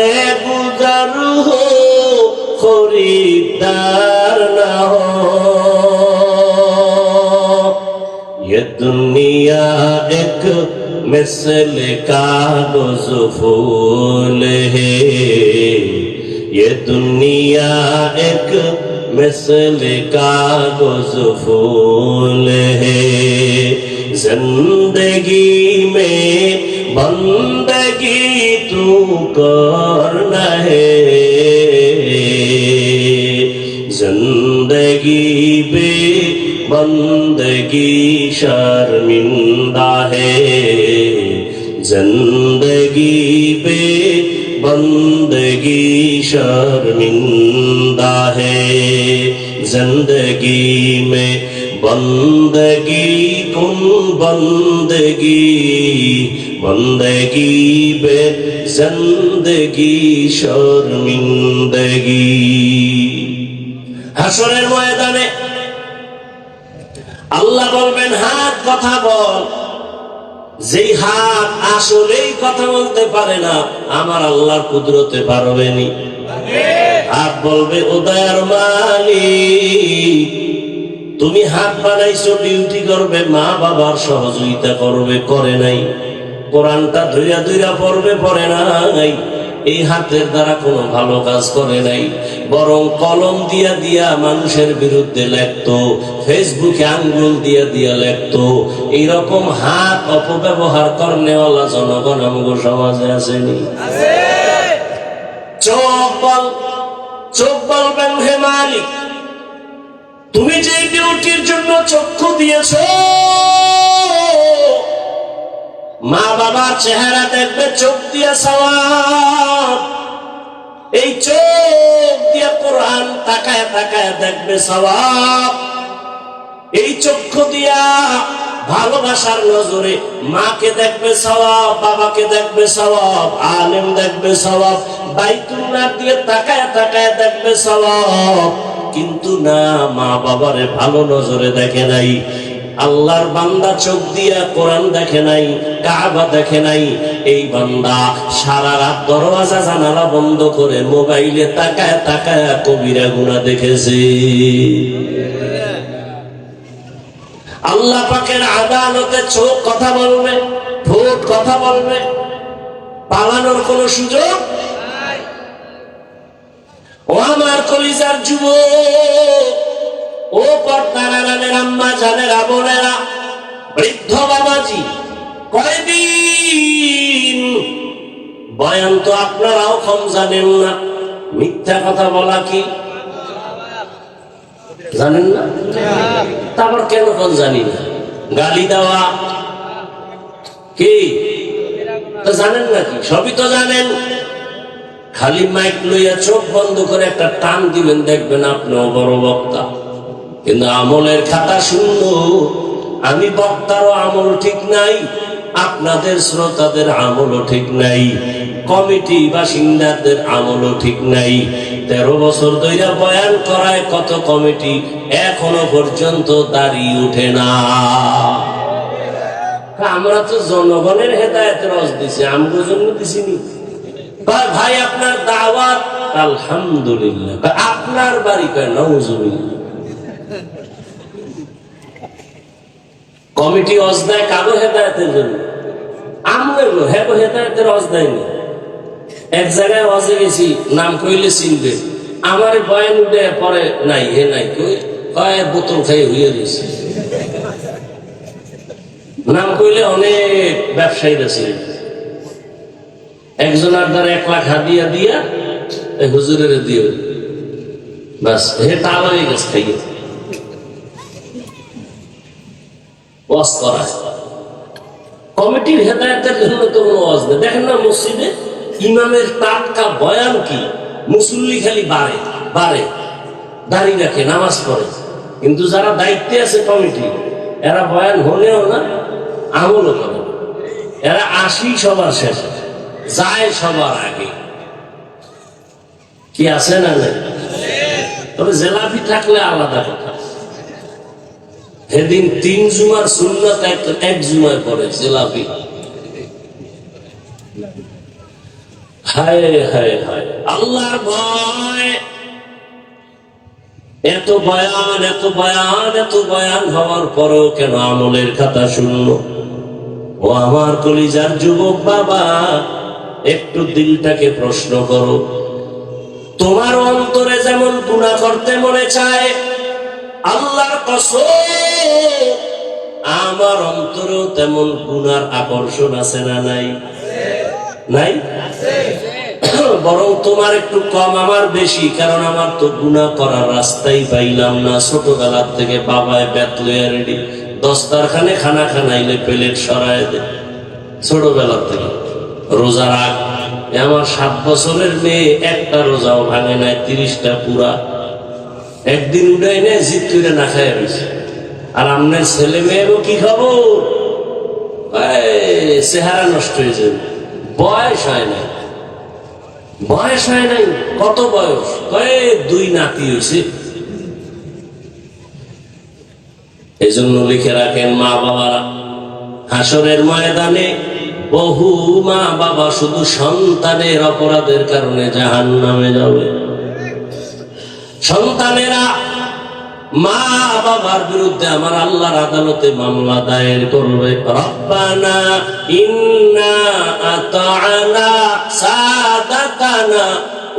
गुजर हो खरीदार न हो। ये दुनिया एक मिसल कागज फूल है, ये दुनिया एक मिसल कागज फूल है। जिंदगी में बंदगी तू करना है, जिंदगी पे बंदगी शर्मिंदा है, जिंदगी पे बंदगी शर्मिंदा है। जिंदगी में बंदगी कुन बंदगी, बंदगी पे जिंदगी शर्मिंदगी। হাশরের ময়দানে আল্লাহ বলবেন হাত কথা বল। যেই হাত আসলেই কথা বলতে পারে না, আমার আল্লাহর কুদরতে পারবেনি। হাত বলবে ও দয়ার মালিক, তুমি হাত বানাইছো ডিউটি করবে, মা বাবার সহযোগিতা করবে, করে নাই। কোরআনটা ধইরা ধইরা পড়বে, পড়ে নাই। এই হাতের দ্বারা কোনো ভালো কাজ করে নাই, বরং কলম দিয়া দিয়া মানুষের বিরুদ্ধে লেখতো, ফেসবুকে আঙ্গুল দিয়া দিয়া লেখতো। এইরকম হাত অপব্যবহার করনেওয়ালা জনগণ আমগো সমাজে আসেনি? চোখ বলবেন হে মালিক, তুমি যে ডিউটির জন্য চক্ষু দিয়েছো, মা বাবার চেহারা দেখবে চোখ দিয়ে সওয়াব, এই চোখ দিয়ে কোরআন তাকায় তাকায় দেখবে সওয়াব, এই চক্ষু দিয়া ভালোবাসার নজরে মাকে দেখবে সওয়াব, বাবাকে দেখবে সওয়াব, আলেম দেখবে সওয়াব, বাইতুল্লাহ দিয়ে তাকায় তাকায় দেখবে সওয়াব। কিন্তু না, মা বাবারে ভালো নজরে দেখে নাই। আল্লাহর বান্দা চোখ দিয়া কোরআন দেখে নাই, কাবা দেখে নাই। এই বান্দা সারা রাত দরওয়াজা জানালা বন্ধ করে মোবাইলে তাকায় তাকায় কবিরা গুনাহ দেখেছে। আল্লাহ পাকের আদালতে চোখ কথা বলবে, ঠোঁট কথা বলবে, পালানোর কোন সুযোগ নাই। ও আমার কলিজার যুবক, ও পর্দার আড়ালের আম্মা জানেরা, বোনেরা, বৃদ্ধ বাবাজি, কয়দিন বয়ান তো আপনারাও কম জানেন না। মিথ্যা কথা বলা কি জানেন না? তারপর কেন কোন জানি না? গালি দেওয়া কি জানেন নাকি? সবই তো জানেন। খালি মাইক লইয়া চোখ বন্ধ করে একটা টান দিবেন, দেখবেন আপনিও বড় বক্তা। কিন্তু আমলের খাতা শূন্য। আমি বক্তারও আমল ঠিক নাই, আপনাদের শ্রোতাদের আমলও ঠিক নাই, কমিটি বাসিন্দাদের আমলও ঠিক নাই। 13 বছর ধরে বয়ান করায় কত কমিটি, এখনো পর্যন্ত দাঁড়িয়ে উঠে না। আমরা তো জনগণের হেদায়েতের রস দিছি, আমগো জন্য দিছিনি। ভাই আপনার দাওয়াত, আলহামদুলিল্লাহ। আপনার বাড়ি কয় নাউজুবিল্লাহ। কমিটি রস দেয় কারো হেদায়েতের জন্য, আমগো হেদায়েতের রস দেয়নি। এক জায়গায় রসে গেছি, নাম কইলে চিনবে, আমার বয়ান উঠে পরে নাই হে নাই কয় বোতল খাইয়ে হইয়া দিয়েছে। নাম কইলে অনেক ব্যবসায়ীরা ছিলেন। একজনের দ্বারা 1 লাখ হাদিয়া দিয়া হুজুরের দিও, বাস হে তালাই গেছে খাইয়ে ওয়াজ করা। কমিটির হেদায়েতের জন্য তো কোনো ওয়াজ নেই। দেখেন না মসজিদে ইমামের টাটকা বয়ান কি, মুসল্লি খালি বাড়ে বাড়ে, দাঁড়িয়ে রাখে, নামাজ পড়ে। কিন্তু যারা দায়িত্বে আছে কমিটি, এরা বয়ান হলেও না, আমলও করে। এরা আসি সবার শেষে, যায় সবার আগে। কি আছে না নাই? তবে জেলাপি থাকলে আলাদা কথা। সেদিন 3 জুমার সুন্নাত এক জুমায় পড়ে জেলাপি। হায় হায় হায়, আল্লাহর ভয়। এত বয়ান এত বয়ান এত বয়ান হওয়ার পরেও কেন আমলের খাতা শূন্য? ও আমার কলিজার যুবক বাবা, একটু দিলটাকে প্রশ্ন করো। তোমার অন্তরে যেমন গুনাহ করতে মনে চায়, আল্লাহর কসম আমার অন্তরেও তেমন গুনার আকর্ষণ আছে না নাই? নাই? বরং তোমার একটু কম, আমার বেশি। কারণ আমার তো গুনাহ করার রাস্তাই পাইলাম না। ছোটবেলার থেকে বাবায় বেত লইয়া রেডি, দস্তারখানে খানা খানাইলে প্লেট সরায় দে। ছোটবেলার থেকে রোজা রাখ। আমার 7 বছরের মেয়ে একটা রোজাও ভাঙে নাই, 30টা পুরা। একদিন উঠাই নেয়, জিদ করে না খাই রয়েছে। আর আপনার ছেলে মেয়েরও কি খবর? চেহারা নষ্ট হয়ে যাবে। বয়স হয় নাই, বয়স হয় নাই। কত বয়স? 2 নাতি হয়েছে। এই জন্য লিখে রাখেন মা বাবারা, হাসরের ময়দানে বহু মা বাবা শুধু সন্তানের অপরাধের কারণে জাহান্নামে যাবে। সন্তানেরা মা বাবার বিরুদ্ধে আমার আল্লাহর আদালতে মামলা দায়ের করবে। রব্বানা ইন্না আতা'না সাদাতানা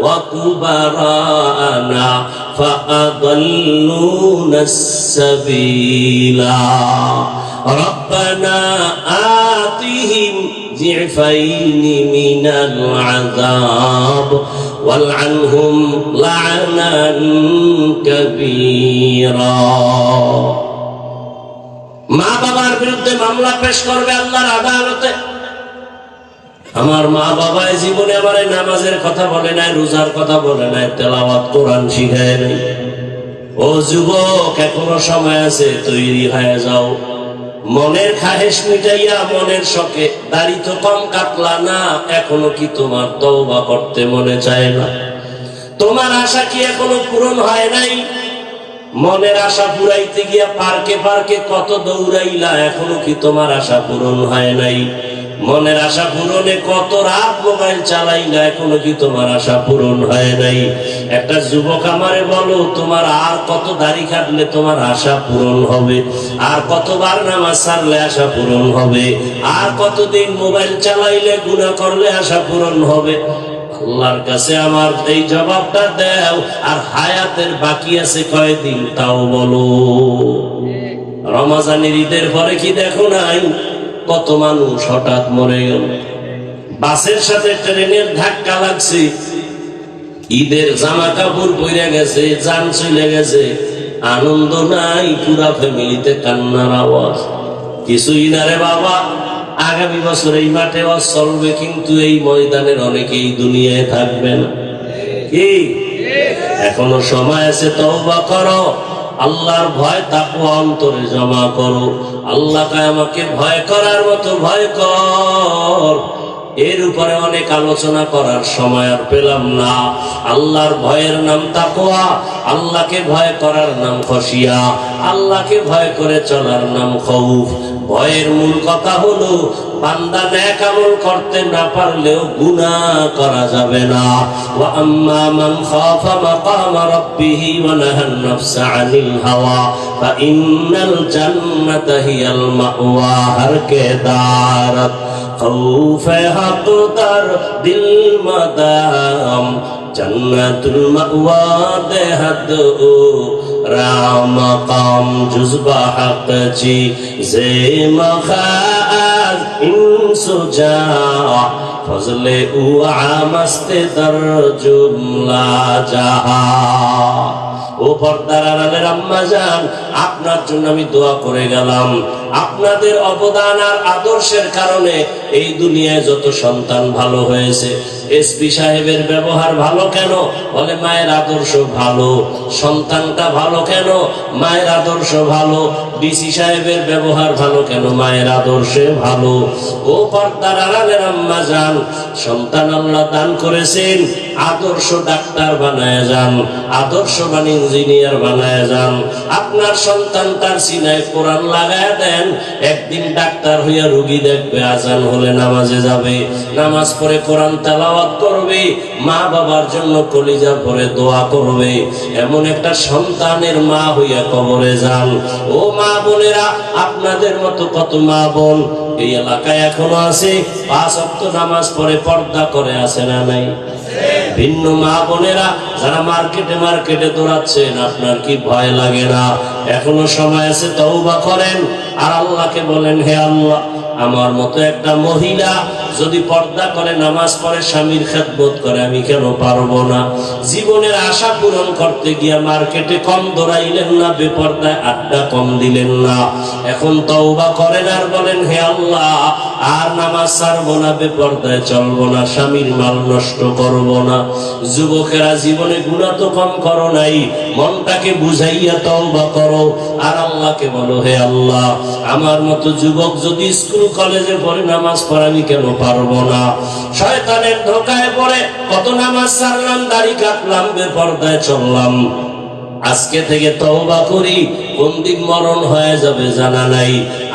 ওয়া কুবারানা ফাআদাল্লুনাস সাবিলা রব্বানা আতিহিম জিফাইনি মিনাল আযাব ওয়ালআনহুম লা'নান কাবীরা। মা বাবার বিরুদ্ধে মামলা পেশ করবে আল্লাহর আদালতে। আমার মা বাবা জীবনে আমার নামাজের কথা বলে নাই, রোজার কথা বলে নাই, তেলাওয়াত কোরআন শিখায় নাই। ও যুবক, এখনো সময় আছে, তৈরি হয়ে যাও। মনের খাহেশ মিটাইয়া, মনের শখে দাড়ি তো কম কাটলা না, এখনো কি তোমার তওবা করতে মনে চায় না? তোমার আশা কি এখনো পূরণ হয় নাই? মনের আশা পুরাইতে গিয়া পার্কে পার্কে কত দৌড়াইলা, এখনো কি তোমার আশা পূরণ হয় নাই? মনের আশা পূরণে কত রাত মোবাইল চালাইলা, এখনো কি তোমার আশা পূরণ হয় নাই? একটা যুবক আমারে বলো, তোমার আর কত দাড়ি কাটলে তোমার আশা পূরণ হবে? আর কতবার নামাজ ছাড়লে আশা পূরণ হবে? আর কতদিন মোবাইল চালাইলে গুনাহ করলে আশা পূরণ হবে? আল্লাহর কাছে আমার এই জবাবটা দাও। আর হায়াতের বাকি আছে কয়দিন তাও বলো। রমজানের ঈদের পরে কি দেখো নাই কত মানুষ হঠাৎ মরে গেল? বাসের সাথে ট্রেনের ধাক্কা লাগছে, ঈদের জামা কাপড় পরে গেছে, জান চলে গেছে, আনন্দ নাই, পুরা ফ্যামিলিতে কান্নার আওয়াজ। কিছুই না রে বাবা, আগামী বছর এই মাঠে ওয়াজ চলবে, কিন্তু এই ময়দানের অনেকেই দুনিয়ায় থাকবে না। কি এখনো সময় আছে, তওবা করো। আল্লাহর ভয় তাকওয়া অন্তরে জমা করো। আল্লাহকে আমাকে ভয় করার মতো ভয় কর। এর উপরে অনেক আলোচনা করার সময় আর পেলাম না। আল্লাহর ভয়ের নাম তাকওয়া, আল্লাহকে ভয় করার নাম খশিয়া, আল্লাহকে ভয় করে চলার নাম খৌফ। ভয়ের মূল কথা হলো বান্দা নেক আমল করতে না পারলেও গুনাহ করা যাবে না। ওয়া আম্মা মান খাফা মাকামা রাব্বিহি ওয়া নাহান নাফসা আনিল হাওয়া ফা ইন্নাল জান্নাতা হিয়াল মাওয়া। হর কে দারত खौफ हक दर दिल मदाम जन्नतुल मअवा देहद राम काम जुज़बा हक जी जे मखाज इंसुजा फजले उ आमस्ते दर जुमला जहा। ও পর্দার আড়ালের আম্মা জান, আপনার জন্য আমি দোয়া করে গেলাম। আপনাদের অবদান আর আদর্শের কারণে এই দুনিয়ায় যত সন্তান ভালো হয়েছে। এসপি সাহেবের ব্যবহার ভালো কেন? বলে মায়ের আদর্শ ভালো। সন্তানটা ভালো কেন? মায়ের আদর্শ ভালো। ডিসি সাহেবের ব্যবহার ভালো কেন? মায়ের আদর্শে ভালো। ও পর্দার আড়ালের আম্মা যান, সন্তান আল্লাহ দান করেছেন, আদর্শ ডাক্তার বানায় যান, আদর্শবান ইঞ্জিনিয়ার বানায় যান। আপনার সন্তানটার সিনায় কোরআন লাগায় দেন, একদিন ডাক্তার হইয়া রোগী দেখবে, আজান হলে নামাজে যাবে, নামাজ পড়ে কোরআন তেলাওয়াত করবে, মা বাবার জন্য কলিজা ভরে দোয়া করবে। এমন একটা সন্তানের মা হইয়া কবরে যান। ও মা বোনেরা, আপনাদের মতো কত মা বোন এই এলাকায় এখনো আছে, 5 ওয়াক্ত নামাজ পড়ে পর্দা করে, আছে না নাই? ভিন্ন মা বোনেরা যারা মার্কেটে দৌড়াচ্ছেন, আপনার কি ভয় লাগে না? এখনো সময় আছে, তওবা করেন আর আল্লাহকে বলেন, হে আল্লাহ, আমার মতো একটা মহিলা যদি পর্দা করে, নামাজ পড়ে, স্বামীর খেদমত করে, আমি কেন পারবো না? জীবনের আশা পূরণ করতে গিয়া মার্কেটে কম দৌড়াইলেন না, বেপর্দায় আড্ডা কম দিলেন না। এখন তওবা করেন আর বলেন, হে আল্লাহ, আর নামাজ ছাড়বো না, বেপর্দায় চলবো না, স্বামীর মাল নষ্ট করবো না। যুবকেরা, জীবনে গুনাহ তো কম করো নাই, মনটাকে বুঝাইয়া তওবা করো আর আল্লাহকে বলো, হে আল্লাহ, আমার মতো যুবক যদি স্কুল কলেজে পড়ে নামাজ পড়ে, আমি কেন পারবো না? শয়তানের ধোকায় পড়ে কত নামাজ ছাড়লাম, দাড়ি কাটলাম, বেপর্দায় চললাম। আজকে থেকে তওবা করি, কোন দিন মরণ হয়ে যাবে জানা নাই।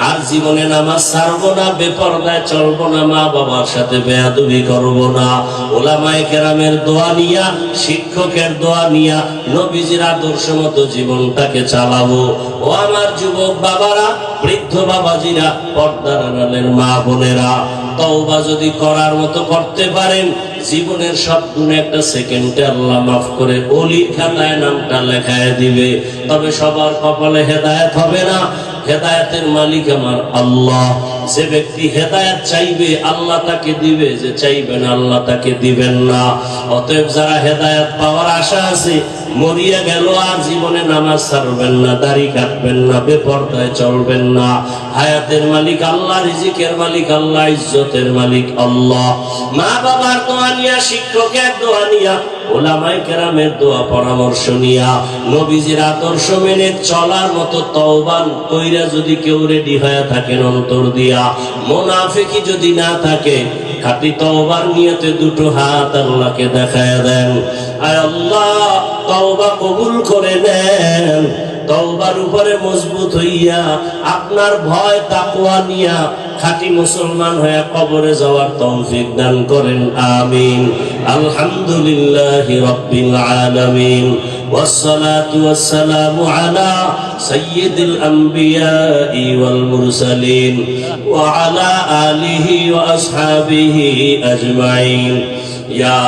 আর জীবনে নামাজ ছাড়বো না, বেপরদায় চলবো না, মা বাবার সাথে বেয়াদবি করবো না। ওলামায়ে কেরামের দোয়া নিয়া, শিক্ষকের দোয়া নিয়া, নবীজির আদর্শ মতো জীবনটাকে চালাবো। ও আমার যুবক বাবারা, বৃদ্ধ বাবাজিরা, পর্দার আড়ালের মা বোনেরা, তওবা যদি করার মতো করতে পারেন, জীবনের সব গুণে একটা সেকেন্ডে আল্লাহ মাফ করে ওলির খাতায় নামটা লেখায় দিবে। তবে সবার কপালে হেদায়েত হবে না। হেদায়েতের মালিক আমার আল্লাহ। যে ব্যক্তি হেদায়েত চাইবে, আল্লাহ তাকে দিবে, যে চাইবে না, আল্লাহ তাকে দিবেন না। অতএব যারা হেদায়েত পাওয়ার আশা আছে, মরিয়া গেল আর জীবনে নামাজ ছাড়বেন না, দাড়ি কাটবেন না, বেপরদায় চলবেন না। হায়াতের মালিক আল্লাহ, রিজিকের মালিক আল্লাহ, ইজ্জতের মালিক আল্লাহ। মা বাবার দোয়া নিয়া, শিক্ষকের দোয়া নিয়া, ওলামায়ে কেরামের দোয়া পরামর্শ নিয়া, নবীজির আদর্শ মেনে চলার মতো তওবা কইরা যদি কেউ রেডি হয়ে থাকেন অন্তর দিয়া, মুনাফিকি যদি না থাকে, খাঁটি তওবার নিয়তে দুটো হাত আল্লাহকে দেখায় দেন, আয় আল্লাহ, তওবা কবুল করে নেন। তওবার উপরে মজবুত হইয়া, আপনার ভয় তাকওয়া নিয়া, খাঁটি মুসলমান হয়ে কবরে যাওয়ার তৌফিক দান করেন, আমিন। আলহামদুলিল্লাহি রাব্বিল আলামিন, والصلاة والسلام على سيد الأنبياء والمرسلين وعلى آله وأصحابه أجمعين. يا